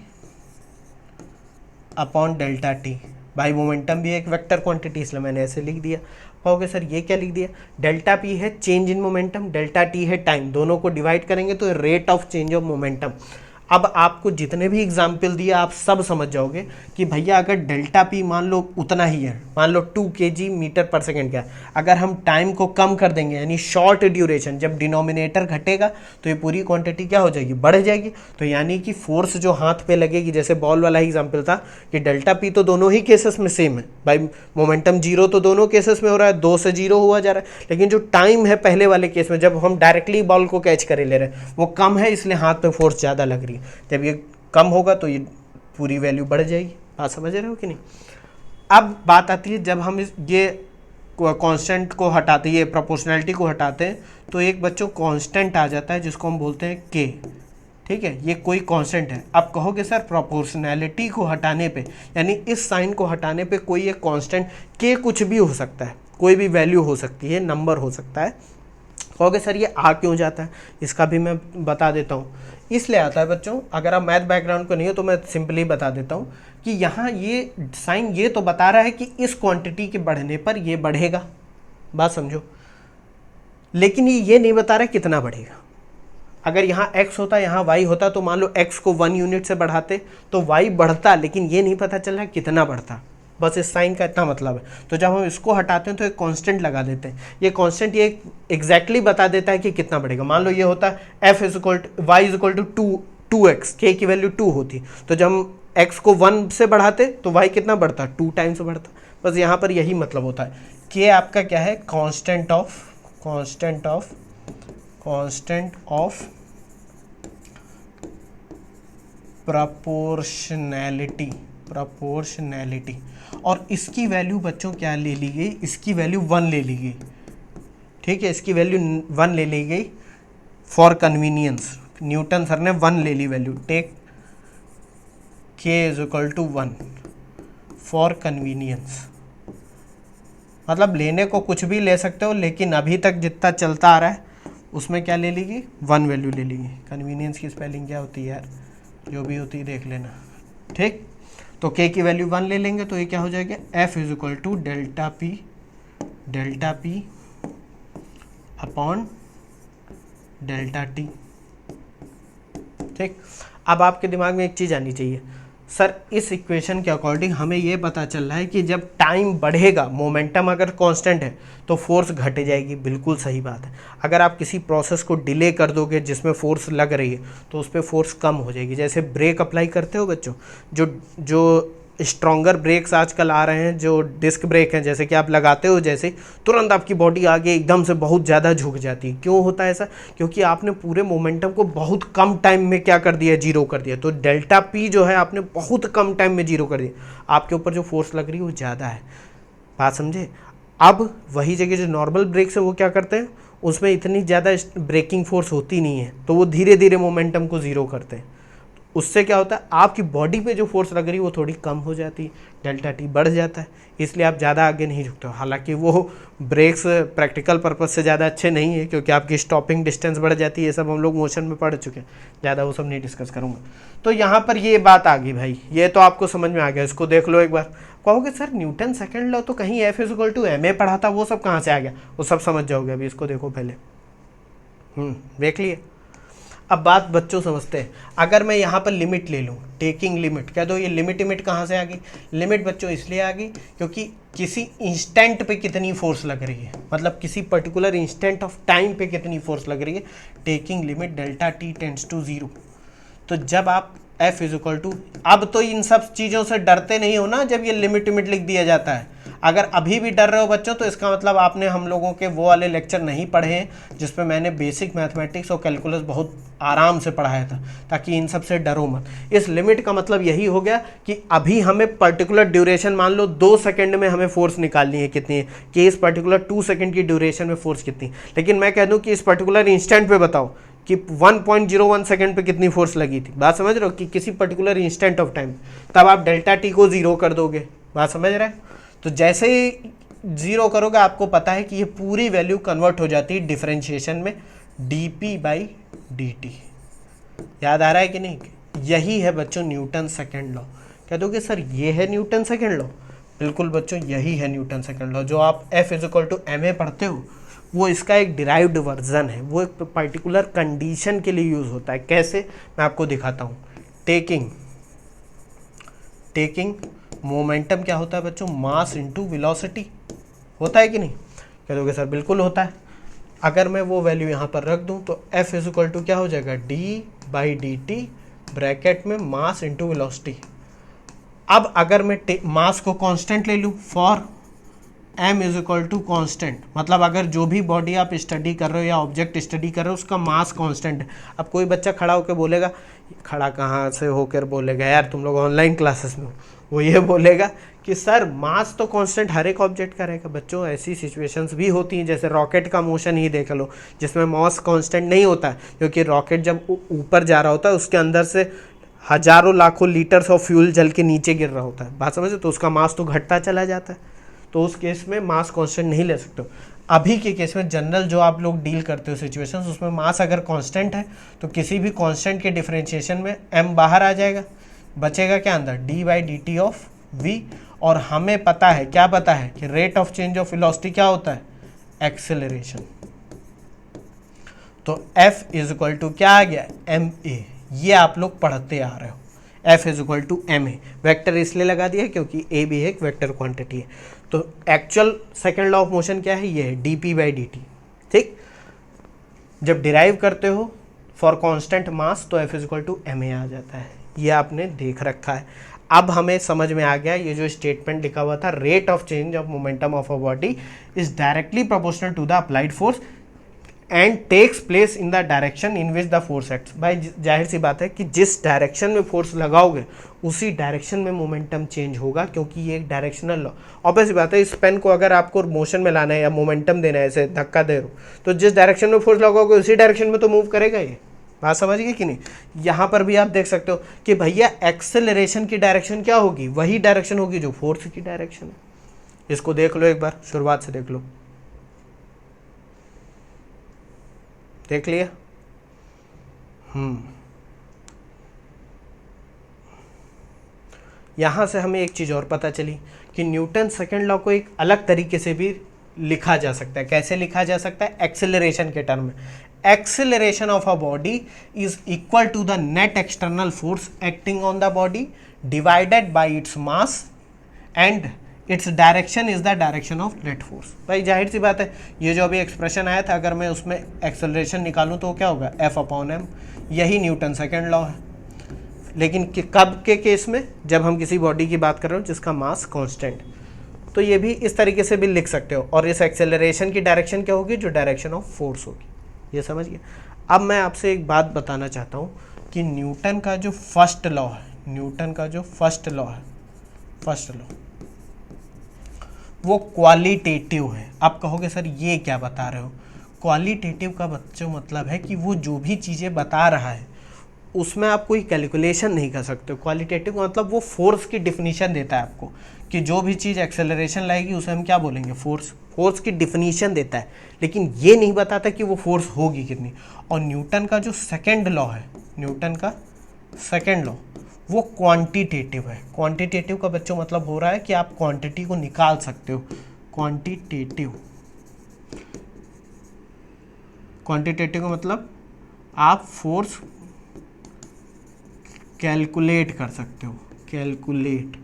upon delta T. भाई मोमेंटम भी एक वेक्टर क्वांटिटी, इसलिए मैंने ऐसे लिख दिया। कहोगे सर ये क्या लिख दिया, डेल्टा पी है change in momentum, delta T है टाइम, दोनों को डिवाइड करेंगे तो rate of change of momentum. अब आपको जितने भी एग्जाम्पल दिए आप सब समझ जाओगे कि भैया अगर डेल्टा पी मान लो उतना ही है, मान लो 2 kg मीटर पर सेकेंड का, अगर हम टाइम को कम कर देंगे यानी शॉर्ट ड्यूरेशन, जब डिनोमिनेटर घटेगा तो ये पूरी क्वांटिटी क्या हो जाएगी, बढ़ जाएगी। तो यानी कि फोर्स जो हाथ पे लगेगी, जैसे बॉल वाला एग्जाम्पल था कि डेल्टा पी तो दोनों ही केसेस में सेम है भाई, मोमेंटम जीरो तो दोनों केसेस में हो रहा है, 2 से 0 हुआ जा रहा है, लेकिन जो टाइम है पहले वाले केस में जब हम डायरेक्टली बॉल को कैच करे ले रहे हैं वो कम है, इसलिए हाथ पे फोर्स ज़्यादा लग रही है। जब ये कम होगा तो ये पूरी वैल्यू बढ़ जाएगी। बात समझ रहे हो कि नहीं। अब बात आती है जब हम ये कांस्टेंट को हटाते, ये प्रोपोर्शनैलिटी को हटाते हैं तो एक बच्चों कांस्टेंट आ जाता है जिसको हम बोलते हैं के। ठीक है, ये कोई कांस्टेंट है। अब कहोगे सर प्रोपोर्शनैलिटी को हटाने पे, यानी इस साइन को हटाने पे कोई एक कांस्टेंट के कुछ भी हो सकता है, कोई भी वैल्यू हो सकती है, नंबर हो सकता है। कहोगे सर ये आ क्यों जाता है, इसका भी मैं बता देता हूँ। इसलिए आता है बच्चों, अगर आप मैथ बैकग्राउंड को नहीं हो तो मैं सिंपली बता देता हूँ कि यहाँ ये साइन ये तो बता रहा है कि इस क्वांटिटी के बढ़ने पर ये बढ़ेगा, बात समझो, लेकिन ये नहीं बता रहा कितना बढ़ेगा। अगर यहाँ x होता यहाँ y होता तो मान लो x को 1 यूनिट से बढ़ाते तो y बढ़ता, लेकिन ये नहीं पता चल रहा कितना बढ़ता। बस इस साइन का इतना मतलब है। तो जब हम इसको हटाते हैं तो एक कांस्टेंट लगा देते हैं, ये कांस्टेंट ये एग्जैक्टली बता देता है कि कितना बढ़ेगा। मान लो ये होता f y is equal to 2x, k की वैल्यू 2 होती, तो जब हम x को 1 से बढ़ाते तो y कितना बढ़ता, 2 टाइम्स बढ़ता। बस यहाँ पर यही मतलब होता है। k आपका क्या है, कांस्टेंट ऑफ प्रोपोर्शनैलिटी, और इसकी वैल्यू बच्चों क्या ले ली गई, इसकी वैल्यू 1 ले ली गई। ठीक है, इसकी वैल्यू 1 ले ली गई फॉर कन्वीनियंस। न्यूटन सर ने 1 ले ली value, take k is equal to 1 for convenience. मतलब लेने को कुछ भी ले सकते हो, लेकिन अभी तक जितना चलता आ रहा है उसमें क्या ले ली गई, 1 वैल्यू ले ली गई। कन्वीनियंस की स्पेलिंग क्या होती है यार, जो भी होती है देख लेना। ठीक, तो k की वैल्यू 1 ले लेंगे तो ये क्या हो जाएगा, f is equal to delta p upon delta t. ठीक, अब आपके दिमाग में एक चीज़ आनी चाहिए, सर इस इक्वेशन के अकॉर्डिंग हमें ये पता चल रहा है कि जब टाइम बढ़ेगा, मोमेंटम अगर कांस्टेंट है तो फोर्स घट जाएगी। बिल्कुल सही बात है। अगर आप किसी प्रोसेस को डिले कर दोगे जिसमें फोर्स लग रही है तो उस पर फोर्स कम हो जाएगी। जैसे ब्रेक अप्लाई करते हो बच्चों, जो स्ट्रॉन्गर ब्रेक्स आजकल आ रहे हैं, जो डिस्क ब्रेक हैं, जैसे कि आप लगाते हो जैसे तुरंत आपकी बॉडी आगे एकदम से बहुत ज़्यादा झुक जाती है। क्यों होता है ऐसा, क्योंकि आपने पूरे मोमेंटम को बहुत कम टाइम में क्या कर दिया, जीरो कर दिया। तो डेल्टा पी जो है आपने बहुत कम टाइम में जीरो कर दिया, आपके ऊपर जो फोर्स लग रही है वो ज़्यादा है। बात समझे। अब वही जगह जो नॉर्मल ब्रेक्स है वो क्या करते हैं, उसमें इतनी ज़्यादा ब्रेकिंग फोर्स होती नहीं है, तो वो धीरे धीरे मोमेंटम को ज़ीरो करते हैं। उससे क्या होता है, आपकी बॉडी पे जो फोर्स लग रही है वो थोड़ी कम हो जाती है, डेल्टा टी बढ़ जाता है, इसलिए आप ज़्यादा आगे नहीं झुकते हो। हालांकि वो ब्रेक्स प्रैक्टिकल पर्पज से ज़्यादा अच्छे नहीं है, क्योंकि आपकी स्टॉपिंग डिस्टेंस बढ़ जाती है, ये सब हम लोग मोशन में पढ़ चुके हैं, ज़्यादा वो सब नहीं डिस्कस करूँगा। तो यहाँ पर ये बात आ गई भाई, ये तो आपको समझ में आ गया, इसको देख लो एक बार। कहोगे सर न्यूटन सेकेंड लॉ तो कहीं F इक्वल टू ma पढ़ा था, वो सब कहाँ से आ गया, वो सब समझ जाओगे अभी, इसको देखो पहले। देख लिए। अब बात बच्चों समझते हैं, अगर मैं यहाँ पर लिमिट ले लूँ, टेकिंग लिमिट, कह दो ये लिमिट कहाँ से आ गई। लिमिट बच्चों इसलिए आ गई क्योंकि किसी इंस्टेंट पे कितनी फोर्स लग रही है, मतलब किसी पर्टिकुलर इंस्टेंट ऑफ टाइम पे कितनी फोर्स लग रही है, taking limit delta t tends to 0। तो जब आप F इज इक्वल टू, अब तो इन सब चीज़ों से डरते नहीं हो ना जब ये लिमिट लिख दिया जाता है। अगर अभी भी डर रहे हो बच्चों तो इसका मतलब आपने हम लोगों के वो वाले लेक्चर नहीं पढ़े हैं जिसमें मैंने बेसिक मैथमेटिक्स और कैलकुलस बहुत आराम से पढ़ाया था, ताकि इन सब से डरो मत। इस लिमिट का मतलब यही हो गया कि अभी हमें पर्टिकुलर ड्यूरेशन, मान लो 2 सेकंड में हमें फोर्स निकालनी है कितनी है, कि इस पर्टिकुलर 2 सेकंड की ड्यूरेशन में फोर्स कितनी, लेकिन मैं कह दूं कि इस पर्टिकुलर इंस्टेंट पे बताओ कि 1.01 सेकंड पे कितनी फोर्स लगी थी। बात समझ रहे हो, कि किसी पर्टिकुलर इंस्टेंट ऑफ टाइम, तब आप डेल्टा टी को 0 कर दोगे। बात समझ रहे हैं। तो जैसे ही 0 करोगे आपको पता है कि ये पूरी वैल्यू कन्वर्ट हो जाती है डिफरेंशिएशन में dp/dt। याद आ रहा है कि नहीं, यही है बच्चों न्यूटन सेकेंड लॉ। कह दोगे सर ये है न्यूटन सेकेंड लॉ, बिल्कुल बच्चों यही है न्यूटन सेकेंड लॉ। जो आप F is equal to ma पढ़ते हो वो इसका एक डिराइव्ड वर्जन है, वो एक पर्टिकुलर कंडीशन के लिए यूज होता है। कैसे, मैं आपको दिखाता हूँ। टेकिंग मोमेंटम क्या होता है बच्चों, मास इनटू वेलोसिटी, होता है कि नहीं। कह दोगे सर बिल्कुल होता है। अगर मैं वो वैल्यू यहाँ पर रख दूँ तो F इज इक्वल टू क्या हो जाएगा, d/dt ब्रैकेट में मास इनटू वेलोसिटी। अब अगर मैं मास को कांस्टेंट ले लूँ, for m is equal to constant, मतलब अगर जो भी बॉडी आप स्टडी कर रहे हो या ऑब्जेक्ट स्टडी कर रहे हो उसका मास कांस्टेंट है। अब कोई बच्चा खड़ा होकर बोलेगा, खड़ा कहाँ से होकर बोलेगा यार, तुम लोग ऑनलाइन क्लासेस में हो, वो ये बोलेगा कि सर मास तो कांस्टेंट हर एक ऑब्जेक्ट का रहेगा। बच्चों ऐसी सिचुएशंस भी होती हैं, जैसे रॉकेट का मोशन ही देख लो, जिसमें मास कांस्टेंट नहीं होता है, क्योंकि रॉकेट जब ऊपर जा रहा होता है उसके अंदर से हजारों लाखों लीटर्स ऑफ फ्यूल जल के नीचे गिर रहा होता है। बात समझे, तो उसका मास तो घटता चला जाता है, तो उस केस में मास कांस्टेंट नहीं ले सकते हो। अभी के केस में जनरल जो आप लोग डील करते हो सिचुएशंस, उसमें मास अगर कांस्टेंट है तो किसी भी कांस्टेंट के डिफरेंशिएशन में m बाहर आ जाएगा, बचेगा क्या अंदर, d/dt ऑफ v। और हमें पता है, क्या पता है कि rate of change of velocity क्या होता है, एक्सेलरेशन। तो F इज इक्वल टू क्या आ गया, ma। ये आप लोग पढ़ते आ रहे हो, F is equal to ma। Vector इसलिए लगा दिया क्योंकि a भी एक वेक्टर क्वांटिटी है। तो actual second law of motion क्या है, ये है dp/dt। ठीक, जब डिराइव करते हो फॉर कांस्टेंट मास तो F is equal to ma आ जाता है। ये आपने देख रखा है। अब हमें समझ में आ गया, ये जो स्टेटमेंट लिखा हुआ था, rate of change of momentum of a body is directly proportional to the applied force and takes place in the direction in which the force acts. भाई जाहिर सी बात है कि जिस डायरेक्शन में फोर्स लगाओगे उसी डायरेक्शन में मोमेंटम चेंज होगा, क्योंकि ये एक डायरेक्शनल लॉ। ऑब्वियस बात है, इस पेन को अगर आपको मोशन में लाना है या मोमेंटम देना है, ऐसे धक्का दे रहे हो, तो जिस डायरेक्शन में फोर्स लगाओगे उसी डायरेक्शन में तो मूव करेगा ये। बात समझ गए कि नहीं। यहाँ पर भी आप देख सकते हो कि भैया एक्सेलरेशन की डायरेक्शन क्या होगी, वही डायरेक्शन होगी जो फोर्स की डायरेक्शन है। इसको देख लो एक बार, शुरुआत से देख लो, देख लिया। यहाँ से हमें एक चीज़ और पता चली कि न्यूटन सेकेंड लॉ को एक अलग तरीके से भी लिखा जा सकता है। कैसे लिखा जा सकता है, एक्सेलरेशन के टर्म में। Acceleration of a body is equal to the net external force acting on the body divided by its mass and its direction is the direction of net force. भाई जाहिर सी बात है, ये जो अभी एक्सप्रेशन आया था, अगर मैं उसमें एक्सेलरेशन निकालूं तो क्या होगा, F/m। यही न्यूटन सेकेंड लॉ है, लेकिन कब के केस में, जब हम किसी बॉडी की बात कर रहे हो जिसका मास कांस्टेंट। तो ये भी इस तरीके से भी लिख सकते हो। और इस एक्सेलरेशन की डायरेक्शन क्या होगी, जो डायरेक्शन ऑफ फोर्स होगी। ये समझिए। अब मैं आपसे एक बात बताना चाहता हूँ कि न्यूटन का जो फर्स्ट लॉ है, न्यूटन का जो फर्स्ट लॉ है, फर्स्ट लॉ वो क्वालिटेटिव है। आप कहोगे सर ये क्या बता रहे हो, क्वालिटेटिव का बच्चों मतलब है कि वो जो भी चीज़ें बता रहा है उसमें आप कोई कैलकुलेशन नहीं कर सकते। क्वालिटेटिव मतलब वो फोर्स की डिफिनीशन देता है आपको कि जो भी चीज़ एक्सेलरेशन लाएगी उसे हम क्या बोलेंगे, फोर्स। फोर्स की डिफिनीशन देता है, लेकिन ये नहीं बताता कि वो फोर्स होगी कितनी। और न्यूटन का जो सेकेंड लॉ है, न्यूटन का सेकेंड लॉ, वो क्वांटिटेटिव है। क्वांटिटेटिव का बच्चों मतलब हो रहा है कि आप क्वांटिटी को निकाल सकते हो। क्वांटिटेटिव, क्वांटिटेटिव का मतलब आप फोर्स कैलकुलेट कर सकते हो, कैलकुलेट,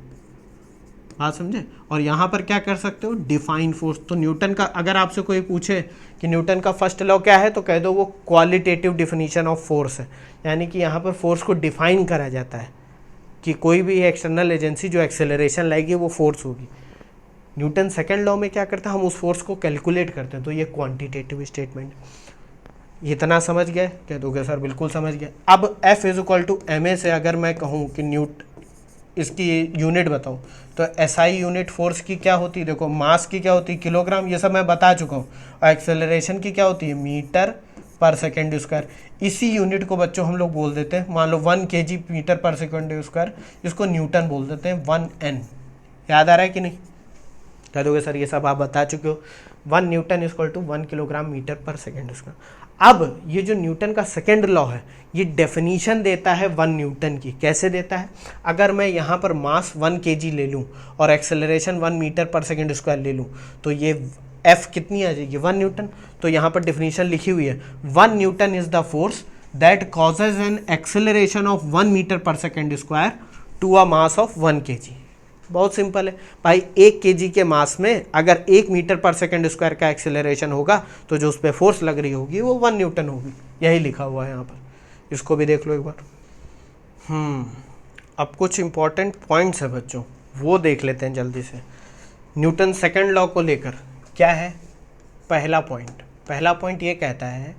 बात समझे। और यहाँ पर क्या कर सकते हो, डिफाइन फोर्स। तो न्यूटन का अगर आपसे कोई पूछे कि न्यूटन का फर्स्ट लॉ क्या है, तो कह दो वो क्वालिटेटिव डिफिनीशन ऑफ फोर्स है, यानी कि यहाँ पर फोर्स को डिफाइन करा जाता है कि कोई भी एक्सटर्नल एजेंसी जो एक्सेलरेशन लाएगी वो फोर्स होगी। न्यूटन सेकेंड लॉ में क्या करता है, हम उस फोर्स को कैलकुलेट करते हैं, तो ये क्वांटिटेटिव स्टेटमेंट। इतना समझ गए, कह दोगे सर बिल्कुल समझ गए। अब F is equal to ma से अगर मैं कहूँ कि इसकी यूनिट बताऊँ, तो SI यूनिट फोर्स की क्या होती है, देखो मास की क्या होती है, किलोग्राम, ये सब मैं बता चुका हूँ। और एक्सेलरेशन की क्या होती है, मीटर पर सेकेंड स्क्वायर। इसी यूनिट को बच्चों हम लोग बोल देते हैं, मान लो 1 kg मीटर पर सेकेंड स्क्वायर, इसको न्यूटन बोल देते हैं, 1N। याद आ रहा है कि नहीं, कह दोगे सर ये सब आप बता चुके हो। 1 newton equal to 1 kilogram metre पर सेकेंड स्क्वायर। अब ये जो न्यूटन का सेकेंड लॉ है, ये डेफिनीशन देता है 1 न्यूटन की। कैसे देता है, अगर मैं यहाँ पर मास 1 kg ले लूँ और एक्सेलरेशन 1 मीटर पर सेकेंड स्क्वायर ले लूँ, तो ये F कितनी आ जाएगी, 1 न्यूटन। तो यहाँ पर डेफिनीशन लिखी हुई है, 1 newton is the force that causes an acceleration of 1 metre पर second square to a mass of 1 kg। बहुत सिंपल है भाई, 1 kg के मास में अगर 1 मीटर पर सेकेंड स्क्वायर का एक्सेलरेशन होगा, तो जो उस पर फोर्स लग रही होगी वो 1 न्यूटन होगी। यही लिखा हुआ है यहाँ पर, इसको भी देख लो एक बार। अब कुछ इंपॉर्टेंट पॉइंट्स है बच्चों, वो देख लेते हैं जल्दी से। न्यूटन सेकेंड लॉ को लेकर क्या है, पहला पॉइंट ये कहता है,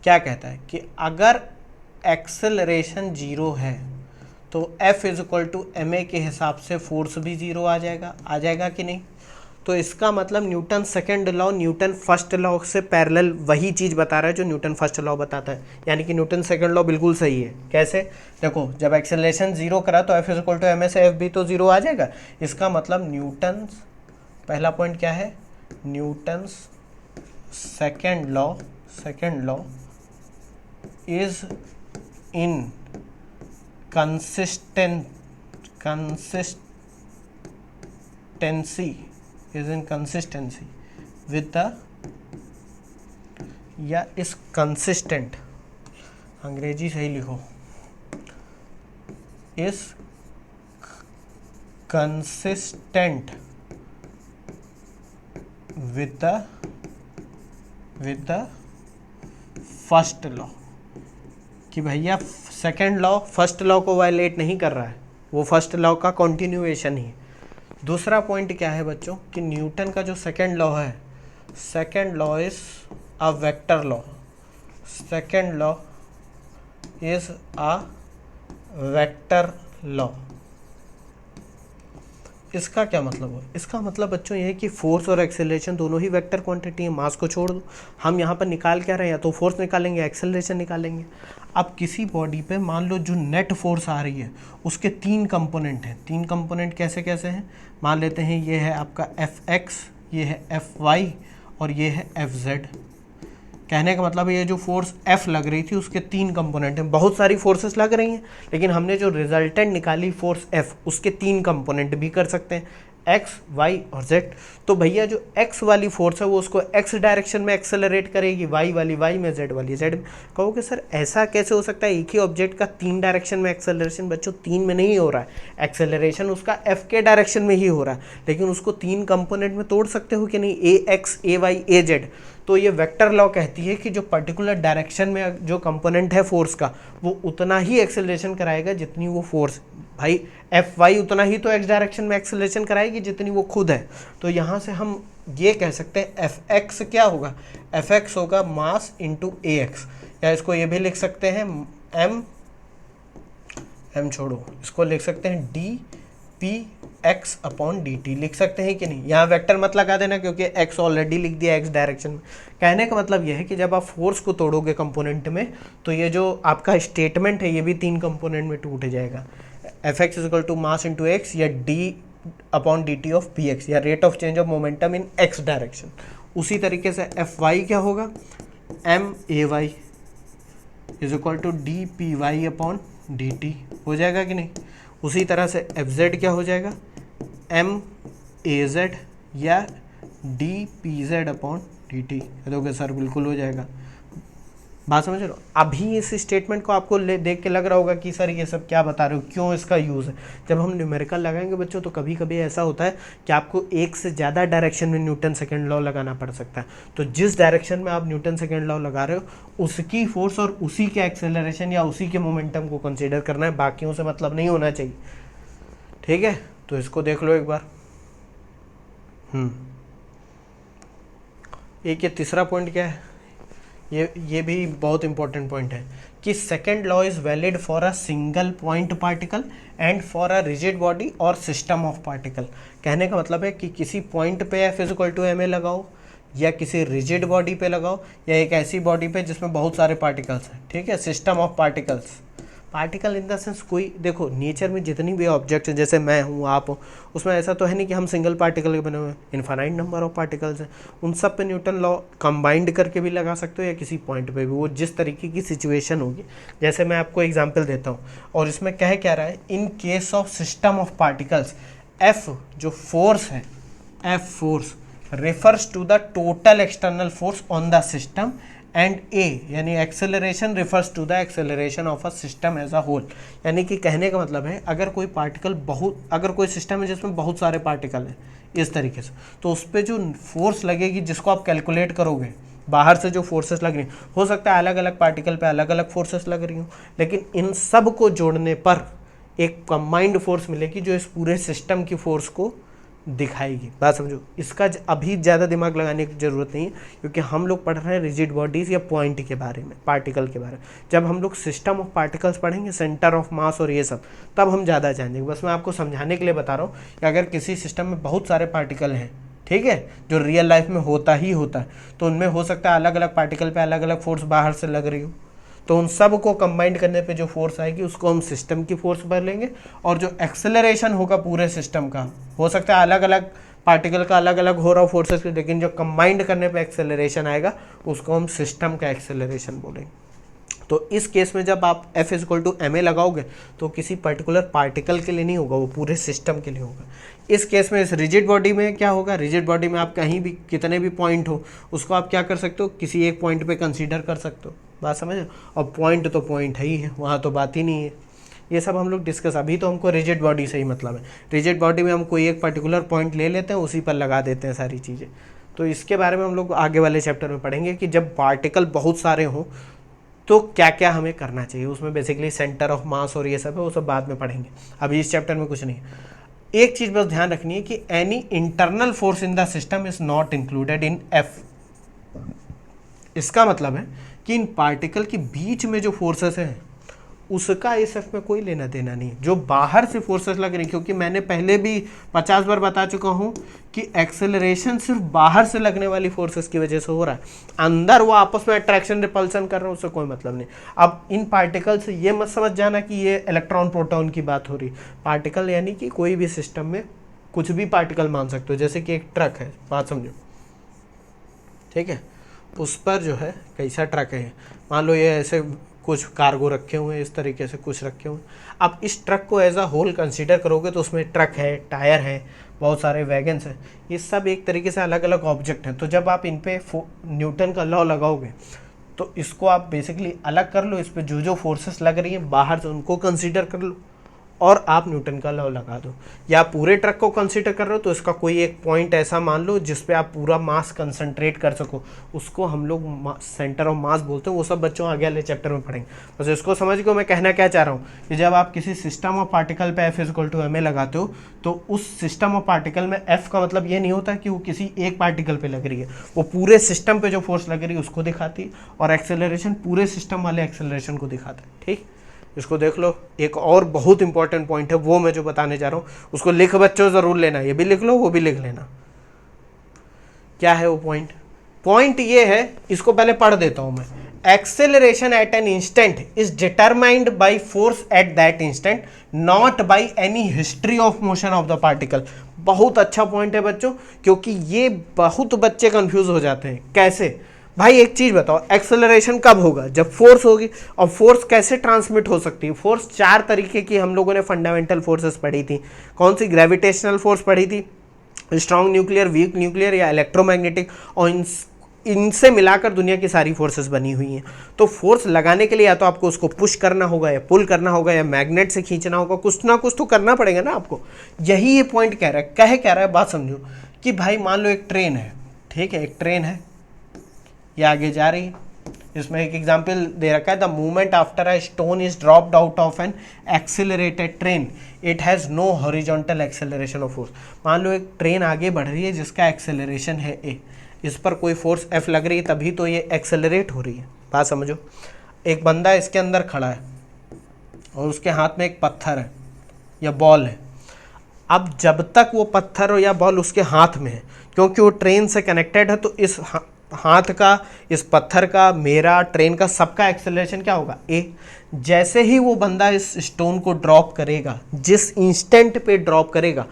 क्या कहता है कि अगर एक्सेलरेशन 0 है तो F is equal to ma के हिसाब से फोर्स भी 0 आ जाएगा कि नहीं। तो इसका मतलब Newton second law Newton first law से पैरेलल वही चीज़ बता रहा है जो न्यूटन फर्स्ट लॉ बताता है, यानी कि न्यूटन सेकेंड लॉ बिल्कुल सही है। कैसे, देखो जब एक्सेलरेशन 0 करा तो F is equal to ma से F भी तो 0 आ जाएगा। इसका मतलब न्यूटन, पहला पॉइंट क्या है, Newton second law is in consistency with the, या इस कंसिस्टेंट, अंग्रेजी सही लिखो, इस consistent with the first law, कि भैया सेकेंड लॉ फर्स्ट लॉ को वायलेट नहीं कर रहा है, वो फर्स्ट लॉ का कंटिन्यूएशन ही। दूसरा पॉइंट क्या है बच्चों, कि न्यूटन का जो सेकेंड लॉ है, second law is a vector law, second law is a vector law. इसका क्या मतलब है, इसका मतलब बच्चों ये है कि फोर्स और एक्सेलरेशन दोनों ही वेक्टर क्वांटिटी है। मास को छोड़ दो, हम यहाँ पर निकाल क्या रहे हैं, या तो फोर्स निकालेंगे एक्सेलरेशन निकालेंगे। अब किसी बॉडी पे मान लो जो नेट फोर्स आ रही है उसके 3 कंपोनेंट हैं। 3 कंपोनेंट कैसे कैसे हैं, मान लेते हैं ये है आपका Fx, ये है Fy और ये है Fz। कहने का मतलब ये जो फोर्स F लग रही थी उसके 3 कंपोनेंट हैं। बहुत सारी फोर्सेस लग रही हैं, लेकिन हमने जो रिजल्टेंट निकाली फोर्स F, उसके 3 कंपोनेंट भी कर सकते हैं, X, Y और Z। तो भैया जो X वाली फोर्स है वो उसको X डायरेक्शन में एक्सेलरेट करेगी, Y वाली Y में, Z वाली Z में। कहोगे सर ऐसा कैसे हो सकता है, एक ही ऑब्जेक्ट का 3 डायरेक्शन में एक्सेलरेशन। बच्चों 3 में नहीं हो रहा है, एक्सेलरेशन उसका F के डायरेक्शन में ही हो रहा है, लेकिन उसको 3 कंपोनेंट में तोड़ सकते हो कि नहीं, AX, AY, AZ। तो ये वेक्टर लॉ कहती है कि जो पर्टिकुलर डायरेक्शन में जो कंपोनेंट है फोर्स का, वो उतना ही एक्सेलरेशन कराएगा जितनी वो फोर्स, भाई Fy उतना ही तो x डायरेक्शन में एक्सेलरेशन कराएगी जितनी वो खुद है। तो यहाँ से हम ये कह सकते हैं Fx क्या होगा, Fx होगा मास इंटू AX, या इसको ये भी लिख सकते हैं m छोड़ो, इसको लिख सकते हैं d P x upon D T लिख सकते हैं कि नहीं। यहाँ वेक्टर मत लगा देना क्योंकि एक्स ऑलरेडी लिख दिया एक्स डायरेक्शन में। कहने का मतलब यह है कि जब आप फोर्स को तोड़ोगे कंपोनेंट में तो ये जो आपका स्टेटमेंट है ये भी 3 कंपोनेंट में टूट जाएगा। F X is equal to mass into X या D upon D T of P X या rate of change of momentum in X direction. उसी तरीके से एफ वाई क्या होगा, M A Y is equal to D P Y upon D T हो जाएगा कि नहीं। उसी तरह से एफ जेड क्या हो जाएगा, एम ए जेड या D P Z upon D T. देखोगे सर बिल्कुल हो जाएगा, बात समझ रहे हो। अभी इस स्टेटमेंट को आपको देख के लग रहा होगा कि सर ये सब क्या बता रहे हो, क्यों इसका यूज़ है। जब हम न्यूमेरिकल लगाएंगे बच्चों तो कभी कभी ऐसा होता है कि आपको एक से ज़्यादा डायरेक्शन में न्यूटन सेकेंड लॉ लगाना पड़ सकता है। तो जिस डायरेक्शन में आप न्यूटन सेकेंड लॉ लगा रहे हो उसकी फोर्स और उसी के एक्सेलरेशन या उसी के मोमेंटम को कंसिडर करना है, बाकियों से मतलब नहीं होना चाहिए। ठीक है, तो इसको देख लो एक बार। एक ये तीसरा पॉइंट क्या है, ये भी बहुत इंपॉर्टेंट पॉइंट है कि second law is valid for a single point particle and for a rigid body और सिस्टम ऑफ पार्टिकल। कहने का मतलब है कि किसी पॉइंट पे F is equal to m a लगाओ या किसी रिजिड बॉडी पे लगाओ या एक ऐसी बॉडी पे जिसमें बहुत सारे पार्टिकल्स हैं। ठीक है, system of particles. Particle in the sense कोई, देखो नेचर में जितनी भी ऑब्जेक्ट हैं, जैसे मैं हूँ आप हो, उसमें ऐसा तो है नहीं कि हम सिंगल पार्टिकल के बने हुए हैं, इनफाइनाइट नंबर ऑफ पार्टिकल्स हैं। उन सब पे न्यूटन लॉ कंबाइंड करके भी लगा सकते हो या किसी पॉइंट पे भी, वो जिस तरीके की सिचुएशन होगी। जैसे मैं आपको एग्जाम्पल देता हूँ और इसमें कह रहा है, in case of system of particles F जो फोर्स है, F force refers to the total external force on the system and A यानी acceleration refers to the acceleration of a system as a whole. यानी कि कहने का मतलब है अगर कोई पार्टिकल अगर कोई सिस्टम है जिसमें बहुत सारे पार्टिकल हैं इस तरीके से, तो उस पर जो फोर्स लगेगी जिसको आप कैलकुलेट करोगे, बाहर से जो फोर्सेस लग रही हैं, हो सकता है अलग अलग पार्टिकल पे अलग अलग फोर्सेस लग रही हों, लेकिन इन सब को जोड़ने पर एक कंबाइंड फोर्स मिलेगी जो इस पूरे सिस्टम की फोर्स को दिखाएगी। बात समझो, इसका अभी ज़्यादा दिमाग लगाने की ज़रूरत नहीं है क्योंकि हम लोग पढ़ रहे हैं रिजिड बॉडीज़ या पॉइंट के बारे में, पार्टिकल के बारे में। जब हम लोग सिस्टम ऑफ पार्टिकल्स पढ़ेंगे, सेंटर ऑफ मास और ये सब, तब हम ज़्यादा जानेंगे। बस मैं आपको समझाने के लिए बता रहा हूँ कि अगर किसी सिस्टम में बहुत सारे पार्टिकल हैं, ठीक है, जो रियल लाइफ में होता ही होता है, तो उनमें हो सकता है अलग अलग पार्टिकल पे अलग अलग फोर्स बाहर से लग रही हो, तो उन सब को कंबाइंड करने पे जो फोर्स आएगी उसको हम सिस्टम की फोर्स भर लेंगे। और जो एक्सेलरेशन होगा पूरे सिस्टम का, हो सकता है अलग अलग पार्टिकल का अलग अलग हो रहा हो फोर्सेस, लेकिन जो कंबाइंड करने पे एक्सेलरेशन आएगा उसको हम सिस्टम का एक्सेलरेशन बोलेंगे। तो इस केस में जब आप F is equal to m a लगाओगे तो किसी पर्टिकुलर पार्टिकल के लिए नहीं होगा, वो पूरे सिस्टम के लिए होगा। इस केस में इस रिजिड बॉडी में क्या होगा, रिजिड बॉडी में आप कहीं भी कितने भी पॉइंट हो उसको आप क्या कर सकते हो, किसी एक पॉइंट पे कंसीडर कर सकते हो। बात समझ, और पॉइंट तो पॉइंट है ही है, वहाँ तो बात ही नहीं है। ये सब हम लोग डिस्कस, अभी तो हमको रिजिड बॉडी से ही मतलब है। रिजिड बॉडी में हम कोई एक पर्टिकुलर पॉइंट ले लेते हैं, उसी पर लगा देते हैं सारी चीज़ें। तो इसके बारे में हम लोग आगे वाले चैप्टर में पढ़ेंगे कि जब पार्टिकल बहुत सारे हों तो क्या क्या हमें करना चाहिए। उसमें बेसिकली सेंटर ऑफ मास और ये सब है, वो सब बाद में पढ़ेंगे, अभी इस चैप्टर में कुछ नहीं। एक चीज़ बस ध्यान रखनी है कि any internal force in the system is not included in F. इसका मतलब है कि इन पार्टिकल के बीच में जो फोर्सेस हैं उसका इस एफ में कोई लेना देना नहीं, जो बाहर से फोर्सेस लग रही। क्योंकि मैंने पहले भी 50 बार बता चुका हूँ कि एक्सेलरेशन सिर्फ बाहर से लगने वाली फोर्सेस की वजह से हो रहा है, अंदर वो आपस में अट्रैक्शन रिपल्सन कर रहे हैं, उससे कोई मतलब नहीं। अब इन पार्टिकल से ये मत समझ जाना कि ये इलेक्ट्रॉन प्रोटॉन की बात हो रही। पार्टिकल यानी कि कोई भी सिस्टम में कुछ भी पार्टिकल मान सकते हो, जैसे कि एक ट्रक है, बात समझो, ठीक है, उस पर जो है कैसा ट्रक है, मान लो ये ऐसे कुछ कार्गो रखे हुए हैं, इस तरीके से कुछ रखे हुए हैं। अब इस ट्रक को एज अ होल कंसीडर करोगे तो उसमें ट्रक है, टायर है, बहुत सारे वैगन्स हैं, ये सब एक तरीके से अलग अलग ऑब्जेक्ट हैं। तो जब आप इन पे न्यूटन का लॉ लगाओगे तो इसको आप बेसिकली अलग कर लो, इस पर जो जो फोर्सेस लग रही हैं बाहर से उनको कंसीडर कर लो और आप न्यूटन का लॉ लगा दो। या पूरे ट्रक को कंसीडर कर रहे हो तो इसका कोई एक पॉइंट ऐसा मान लो जिस पे आप पूरा मास कंसंट्रेट कर सको, उसको हम लोग सेंटर ऑफ मास बोलते हैं। वो सब बच्चों आगे वाले चैप्टर में पढ़ेंगे। बस इसको समझ गए मैं कहना क्या चाह रहा हूँ कि जब आप किसी सिस्टम ऑफ पार्टिकल पे F equal to m a लगाते हो तो उस सिस्टम ऑफ पार्टिकल में एफ का मतलब ये नहीं होता कि वो किसी एक पार्टिकल पे लग रही है, वो पूरे सिस्टम पे जो फोर्स लग रही है उसको दिखाती है, और एक्सेलरेशन पूरे सिस्टम वाले एक्सेलरेशन को दिखाता है। ठीक, इसको देख लो, एक और बहुत इंपॉर्टेंट पॉइंट है वो मैं जो बताने जा रहा हूँ उसको लिख बच्चों ज़रूर लेना, ये भी लिख लो वो भी लिख लेना। क्या है वो पॉइंट? पॉइंट ये है, इसको पहले पढ़ देता हूं मैं। Acceleration at an instant is determined by force at that instant, not by any history of motion of the particle. बहुत अच्छा पॉइंट है बच्चों, क्योंकि ये बहुत बच्चे कंफ्यूज हो जाते हैं। कैसे भाई? एक चीज बताओ, एक्सेलरेशन कब होगा? जब फोर्स होगी। और फोर्स कैसे ट्रांसमिट हो सकती है? फोर्स चार तरीके की हम लोगों ने फंडामेंटल फोर्सेस पढ़ी थी। कौन सी? ग्रेविटेशनल फोर्स पढ़ी थी, स्ट्रॉन्ग न्यूक्लियर, वीक न्यूक्लियर या इलेक्ट्रोमैग्नेटिक, और इनसे मिलाकर दुनिया की सारी फोर्सेस बनी हुई हैं। तो फोर्स लगाने के लिए या तो आपको उसको पुश करना होगा या पुल करना होगा या मैग्नेट से खींचना होगा, कुछ ना कुछ तो करना पड़ेगा ना आपको। यही ये पॉइंट कह रहा है। कह रहा है, बात समझो कि भाई मान लो एक ट्रेन है, ठीक है, एक ट्रेन है, ये आगे जा रही है। इसमें एक एग्जाम्पल दे रखा है, the movement after a stone is dropped out of an accelerated train, it has no horizontal acceleration of force. मान लो एक ट्रेन आगे बढ़ रही है जिसका एक्सेलरेशन है ए, इस पर कोई फोर्स एफ लग रही है तभी तो ये एक्सेलरेट हो रही है। बात समझो, एक बंदा इसके अंदर खड़ा है और उसके हाथ में एक पत्थर है या बॉल है। अब जब तक वो पत्थर या बॉल उसके हाथ में है, क्योंकि वो ट्रेन से कनेक्टेड है, तो इस हाथ का, इस पत्थर का, मेरा, ट्रेन का, सबका एक्सेलरेशन क्या होगा? ए। जैसे ही वो बंदा इस स्टोन को ड्रॉप करेगा, जिस इंस्टेंट पे ड्रॉप करेगा,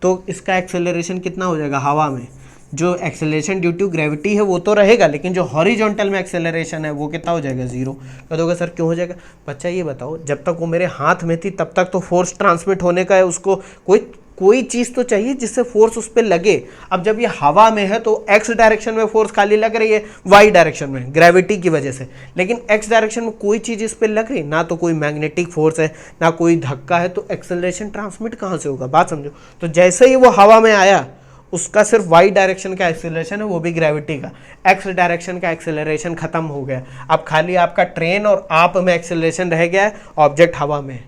तो इसका एक्सेलरेशन कितना हो जाएगा? हवा में जो एक्सेलरेशन ड्यू टू ग्रेविटी है वो तो रहेगा, लेकिन जो हॉरिजॉन्टल में एक्सेलरेशन है वो कितना हो जाएगा? जीरो। कह दोगे सर क्यों हो जाएगा? बच्चा ये बताओ, जब तक वो मेरे हाथ में थी तब तक तो फोर्स ट्रांसमिट होने का है, उसको कोई चीज़ तो चाहिए जिससे फोर्स उस पर लगे। अब जब ये हवा में है तो एक्स डायरेक्शन में फोर्स खाली लग रही है, वाई डायरेक्शन में ग्रेविटी की वजह से, लेकिन एक्स डायरेक्शन में कोई चीज़ इस पर लग रही, ना तो कोई मैग्नेटिक फोर्स है ना कोई धक्का है, तो एक्सेलरेशन ट्रांसमिट कहाँ से होगा? बात समझो। तो जैसे ही वो हवा में आया, उसका सिर्फ वाई डायरेक्शन का एक्सेलरेशन है, वो भी ग्रेविटी का। एक्स डायरेक्शन का एक्सेलरेशन खत्म हो गया। अब खाली आपका ट्रेन और आप में एक्सेलरेशन रह गया है, ऑब्जेक्ट हवा में है।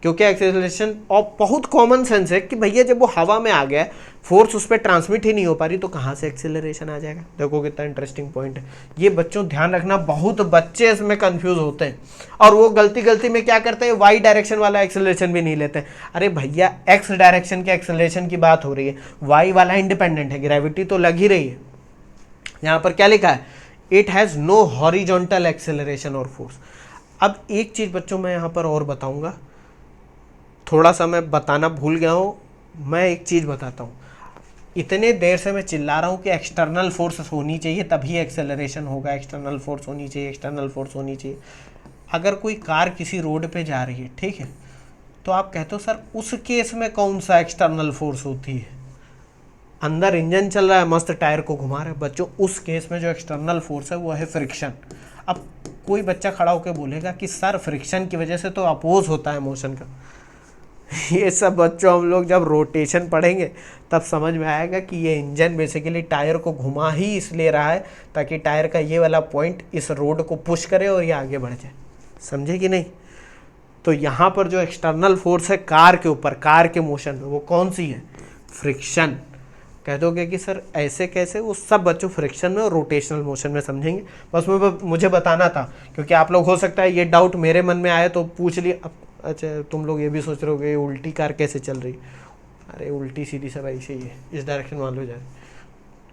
क्योंकि एक्सेलरेशन, और बहुत कॉमन सेंस है कि भैया जब वो हवा में आ गया, फोर्स उस पर ट्रांसमिट ही नहीं हो पा रही, तो कहाँ से एक्सेलरेशन आ जाएगा? देखो कितना इंटरेस्टिंग पॉइंट है ये। बच्चों ध्यान रखना, बहुत बच्चे इसमें कंफ्यूज होते हैं और वो गलती में क्या करते हैं, वाई डायरेक्शन वाला एक्सेलरेशन भी नहीं लेते हैं। अरे भैया एक्स डायरेक्शन के एक्सेलरेशन की बात हो रही है, वाई वाला इंडिपेंडेंट है, ग्रेविटी तो लग ही रही है। यहाँ पर क्या लिखा है? It has no horizontal acceleration और फोर्स। अब एक चीज़ बच्चों मैं यहाँ पर और बताऊँगा, थोड़ा सा मैं बताना भूल गया हूँ, मैं एक चीज़ बताता हूँ। इतने देर से मैं चिल्ला रहा हूँ कि एक्सटर्नल फोर्स होनी चाहिए तभी एक्सेलरेशन होगा, एक्सटर्नल फोर्स होनी चाहिए, एक्सटर्नल फोर्स होनी चाहिए। अगर कोई कार किसी रोड पे जा रही है, ठीक है, तो आप कहते हो सर उस केस में कौन सा एक्सटर्नल फोर्स होती है? अंदर इंजन चल रहा है, मस्त टायर को घुमा रहे हैं। बच्चों उस केस में जो एक्सटर्नल फोर्स है वो है फ्रिक्शन। अब कोई बच्चा खड़ा होकर बोलेगा कि सर फ्रिक्शन की वजह से तो अपोज होता है मोशन का। ये सब बच्चों हम लोग जब रोटेशन पढ़ेंगे तब समझ में आएगा कि ये इंजन बेसिकली टायर को घुमा ही इसलिए रहा है ताकि टायर का ये वाला पॉइंट इस रोड को पुश करे और ये आगे बढ़ जाए। समझे कि नहीं? तो यहाँ पर जो एक्सटर्नल फोर्स है कार के ऊपर, कार के मोशन में, वो कौन सी है? फ्रिक्शन। कह दोगे कि सर ऐसे कैसे? वो सब बच्चों फ्रिक्शन में और रोटेशनल मोशन में समझेंगे। बस मुझे बताना था, क्योंकि आप लोग हो सकता है ये डाउट मेरे मन में आए तो पूछ लिए। अच्छा तुम लोग ये भी सोच रहे हो उल्टी कार कैसे चल रही? अरे उल्टी सीधी सब ऐसे ही है, इस डायरेक्शन मान लो जा रही,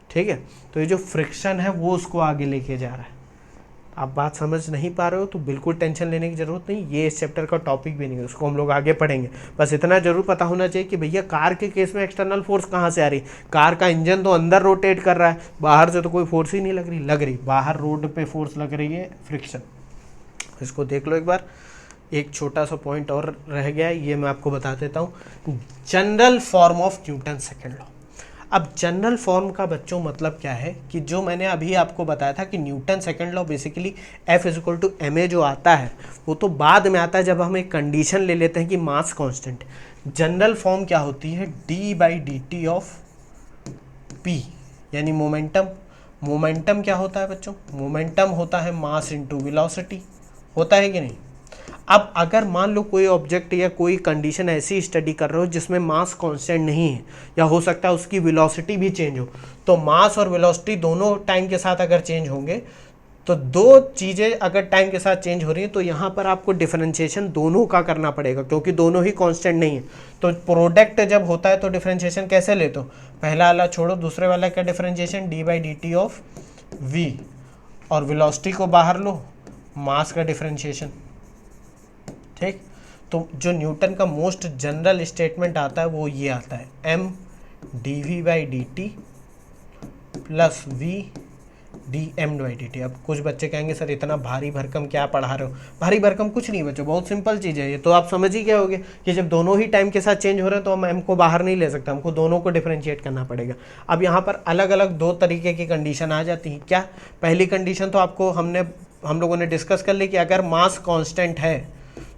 ठीक है। तो ये जो फ्रिक्शन है वो उसको आगे लेके जा रहा है। आप बात समझ नहीं पा रहे हो तो बिल्कुल टेंशन लेने की ज़रूरत नहीं, ये इस चैप्टर का टॉपिक भी नहीं है, उसको हम लोग आगे पढ़ेंगे। बस इतना जरूर पता होना चाहिए कि भैया कार के केस में एक्सटर्नल फोर्स कहाँ से आ रही? कार का इंजन तो अंदर रोटेट कर रहा है, बाहर से तो कोई फोर्स ही नहीं लग रही। बाहर रोड पे फोर्स लग रही है, फ्रिक्शन। इसको देख लो एक बार। एक छोटा सा पॉइंट और रह गया है, ये मैं आपको बता देता हूँ। General form of Newton second law. अब जनरल फॉर्म का बच्चों मतलब क्या है कि जो मैंने अभी आपको बताया था कि Newton second law basically F=ma जो आता है वो तो बाद में आता है जब हम एक कंडीशन ले लेते हैं कि मास कांस्टेंट। जनरल फॉर्म क्या होती है? d/dt ऑफ p, यानी मोमेंटम। मोमेंटम क्या होता है बच्चों? मोमेंटम होता है मास इंटू वेलोसिटी, होता है कि नहीं? अब अगर मान लो कोई ऑब्जेक्ट या कोई कंडीशन ऐसी स्टडी कर रहे हो जिसमें मास कांस्टेंट नहीं है, या हो सकता है उसकी वेलोसिटी भी चेंज हो, तो मास और वेलोसिटी दोनों टाइम के साथ अगर चेंज होंगे तो दो चीज़ें अगर टाइम के साथ चेंज हो रही हैं तो यहाँ पर आपको डिफरेंशिएशन दोनों का करना पड़ेगा, क्योंकि दोनों ही कांस्टेंट नहीं है। तो प्रोडक्ट जब होता है तो डिफरेंशिएशन कैसे लेते हो, पहला वाला छोड़ो, दूसरे वाला का differentiation d by d T of v, और वेलोसिटी को बाहर लो, मास का डिफरेंशिएशन। ठीक, तो जो न्यूटन का मोस्ट जनरल स्टेटमेंट आता है वो ये आता है, m d v by d t plus v d m by d t. अब कुछ बच्चे कहेंगे सर इतना भारी भरकम क्या पढ़ा रहे हो, भारी भरकम कुछ नहीं बच्चों, बहुत सिंपल चीज़ है ये, तो आप समझ ही गए होगे कि जब दोनों ही टाइम के साथ चेंज हो रहे हैं तो हम एम को बाहर नहीं ले सकते, हमको दोनों को डिफरेंशिएट करना पड़ेगा। अब यहाँ पर अलग अलग दो तरीके की कंडीशन आ जाती हैं। क्या, पहली कंडीशन तो आपको हम लोगों ने डिस्कस कर ली कि अगर मास कॉन्स्टेंट है,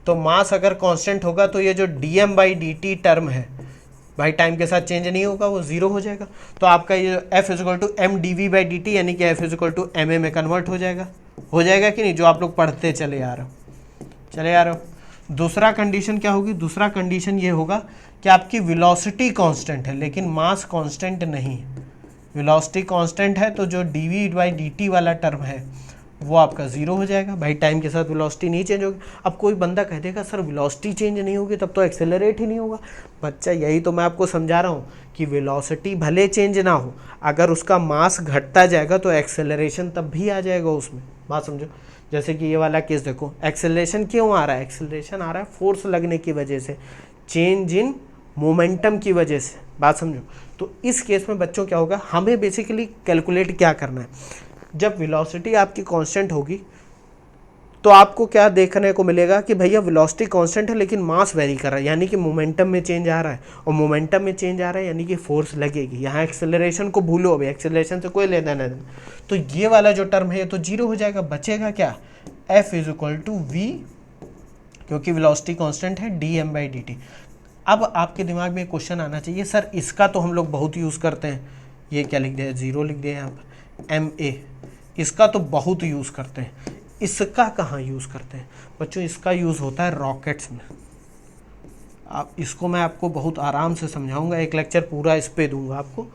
तो मास अगर कांस्टेंट होगा तो ये जो dm by d T term है भाई टाइम के साथ चेंज नहीं होगा, वो जीरो हो जाएगा। तो आपका ये f is equal to m d v by d t यानी कि f is equal to m a में कन्वर्ट हो जाएगा कि नहीं, जो आप लोग पढ़ते चले आ रहे हो। दूसरा कंडीशन क्या होगी, दूसरा कंडीशन ये होगा कि आपकी वेलोसिटी कांस्टेंट है लेकिन मास कांस्टेंट नहीं। वेलोसिटी कांस्टेंट है तो जो d v by d t वाला टर्म है वो आपका जीरो हो जाएगा, भाई टाइम के साथ वेलोसिटी नहीं चेंज होगी। अब कोई बंदा कह देगा सर वेलोसिटी चेंज नहीं होगी तब तो एक्सेलरेट ही नहीं होगा। बच्चा यही तो मैं आपको समझा रहा हूँ कि वेलोसिटी भले चेंज ना हो, अगर उसका मास घटता जाएगा तो एक्सेलरेशन तब भी आ जाएगा उसमें, बात समझो। जैसे कि ये वाला केस देखो, एक्सेलरेशन क्यों आ रहा है, एक्सेलरेशन आ रहा है फोर्स लगने की वजह से, चेंज इन मोमेंटम की वजह से, बात समझो। तो इस केस में बच्चों क्या होगा, हमें बेसिकली कैलकुलेट क्या करना है, जब वेलोसिटी आपकी कांस्टेंट होगी तो आपको क्या देखने को मिलेगा कि भैया वेलोसिटी कांस्टेंट है लेकिन मास वेरी कर रहा है, यानी कि मोमेंटम में चेंज आ रहा है, और मोमेंटम में चेंज आ रहा है यानी कि फोर्स लगेगी। यहाँ एक्सेलरेशन को भूलो, अभी एक्सेलरेशन से कोई लेना नहीं, तो ये वाला जो टर्म है ये तो जीरो हो जाएगा, बचेगा क्या, F is equal to v, क्योंकि वेलोसिटी कांस्टेंट है, d m by d t. अब आपके दिमाग में क्वेश्चन आना चाहिए, सर इसका तो हम लोग बहुत यूज़ करते हैं, ये क्या लिख दिया, जीरो लिख दिया यहाँ पर, एम ए, इसका तो बहुत यूज़ करते हैं, इसका कहाँ यूज़ करते हैं बच्चों, इसका यूज़ होता है रॉकेट्स में। आप इसको मैं आपको बहुत आराम से समझाऊंगा, एक लेक्चर पूरा इस पे दूंगा आपको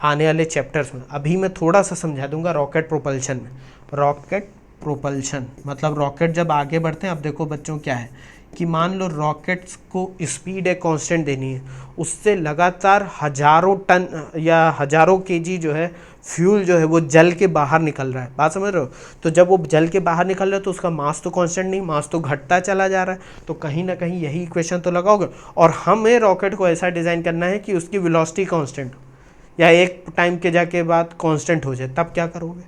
आने वाले चैप्टर्स में। अभी मैं थोड़ा सा समझा दूंगा रॉकेट प्रोपल्शन में। रॉकेट प्रोपल्शन मतलब रॉकेट जब आगे बढ़ते हैं, अब देखो बच्चों क्या है कि मान लो रॉकेट्स को स्पीड एक कांस्टेंट देनी है, उससे लगातार हजारों टन या हजारों केजी जो है फ्यूल जो है वो जल के बाहर निकल रहा है, बात समझ रहे हो। तो जब वो जल के बाहर निकल रहा है तो उसका मास तो कांस्टेंट नहीं, मास तो घटता चला जा रहा है, तो कहीं ना कहीं यही इक्वेशन तो लगाओगे। और हमें रॉकेट को ऐसा डिज़ाइन करना है कि उसकी वेलोसिटी कांस्टेंट या एक टाइम के जाके बाद कांस्टेंट हो जाए, तब क्या करोगे,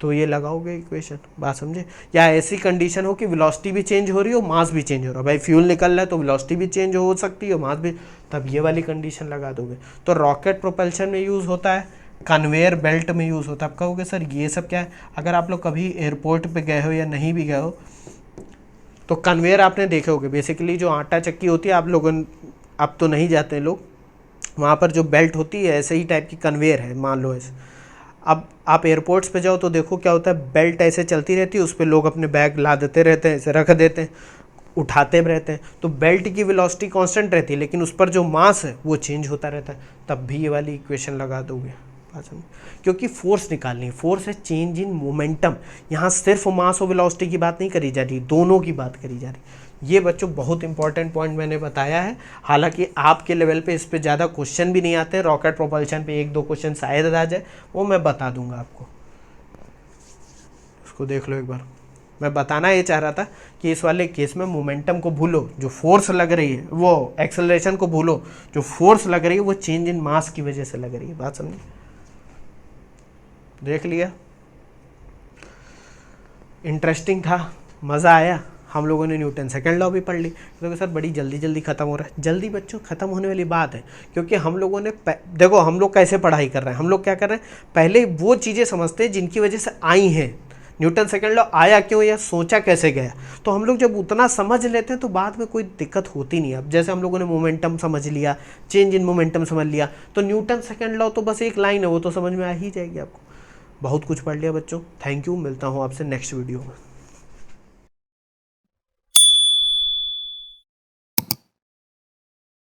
तो ये लगाओगे इक्वेशन, बात समझे। या ऐसी कंडीशन हो कि वेलोसिटी भी चेंज हो रही हो, मास भी चेंज हो रहा है, भाई फ्यूल निकल रहा है तो वेलोसिटी भी चेंज हो सकती है, मास भी, तब ये वाली कंडीशन लगा दोगे। तो रॉकेट प्रोपल्शन में यूज़ होता है, कन्वेयर बेल्ट में यूज़ होता है। आप कहोगे सर ये सब क्या है, अगर आप लोग कभी एयरपोर्ट पे गए हो या नहीं भी गए हो तो कन्वेयर आपने देखे होगे, बेसिकली जो आटा चक्की होती है, आप लोगों, अब तो नहीं जाते हैं लोग वहाँ पर, जो बेल्ट होती है ऐसे ही टाइप की कन्वेयर है, मान लो ऐसे। अब आप एयरपोर्ट्स पे जाओ तो देखो क्या होता है, बेल्ट ऐसे चलती रहती है, उस पर लोग अपने बैग ला देते रहते हैं, ऐसे रख देते हैं, उठाते भी रहते हैं। तो बेल्ट की वेलोसिटी कांस्टेंट रहती है लेकिन उस पर जो मास है वो चेंज होता रहता है, तब भी ये वाली इक्वेशन लगा दोगे, क्योंकि फोर्स निकालनी है, फोर्स है चेंज इन मोमेंटम। यहाँ सिर्फ मास और वेलोसिटी की बात नहीं करी जा रही, दोनों की बात करी जा रही। ये बच्चों बहुत इंपॉर्टेंट पॉइंट मैंने बताया है, हालांकि आपके लेवल पे इस पे ज़्यादा क्वेश्चन भी नहीं आते हैं, रॉकेट प्रोपल्शन पे एक दो क्वेश्चन शायद आ जाए, वो मैं बता दूंगा आपको, उसको देख लो एक बार। मैं बताना ये चाह रहा था कि इस वाले केस में मोमेंटम को भूलो, जो फोर्स लग रही है वो, एक्सेलरेशन को भूलो, जो फोर्स लग रही है वो चेंज इन मास की वजह से लग रही है, बात समझे, देख लिया। इंटरेस्टिंग था, मज़ा आया। हम लोगों ने न्यूटन सेकंड लॉ भी पढ़ ली, तो सर बड़ी जल्दी जल्दी ख़त्म हो रहा है। जल्दी बच्चों ख़त्म होने वाली बात है, क्योंकि हम लोगों ने देखो हम लोग कैसे पढ़ाई कर रहे हैं, हम लोग क्या कर रहे हैं, पहले वो चीज़ें समझते हैं जिनकी वजह से आई हैं। न्यूटन सेकंड लॉ आया क्यों या सोचा कैसे गया, तो हम लोग जब उतना समझ लेते हैं तो बाद में कोई दिक्कत होती नहीं है। अब जैसे हम लोगों ने मोमेंटम समझ लिया, चेंज इन मोमेंटम समझ लिया, तो न्यूटन सेकंड लॉ तो बस एक लाइन है, वो तो समझ में आ ही जाएगी आपको। बहुत कुछ पढ़ लिया बच्चों, थैंक यू, मिलता हूँ आपसे नेक्स्ट वीडियो में।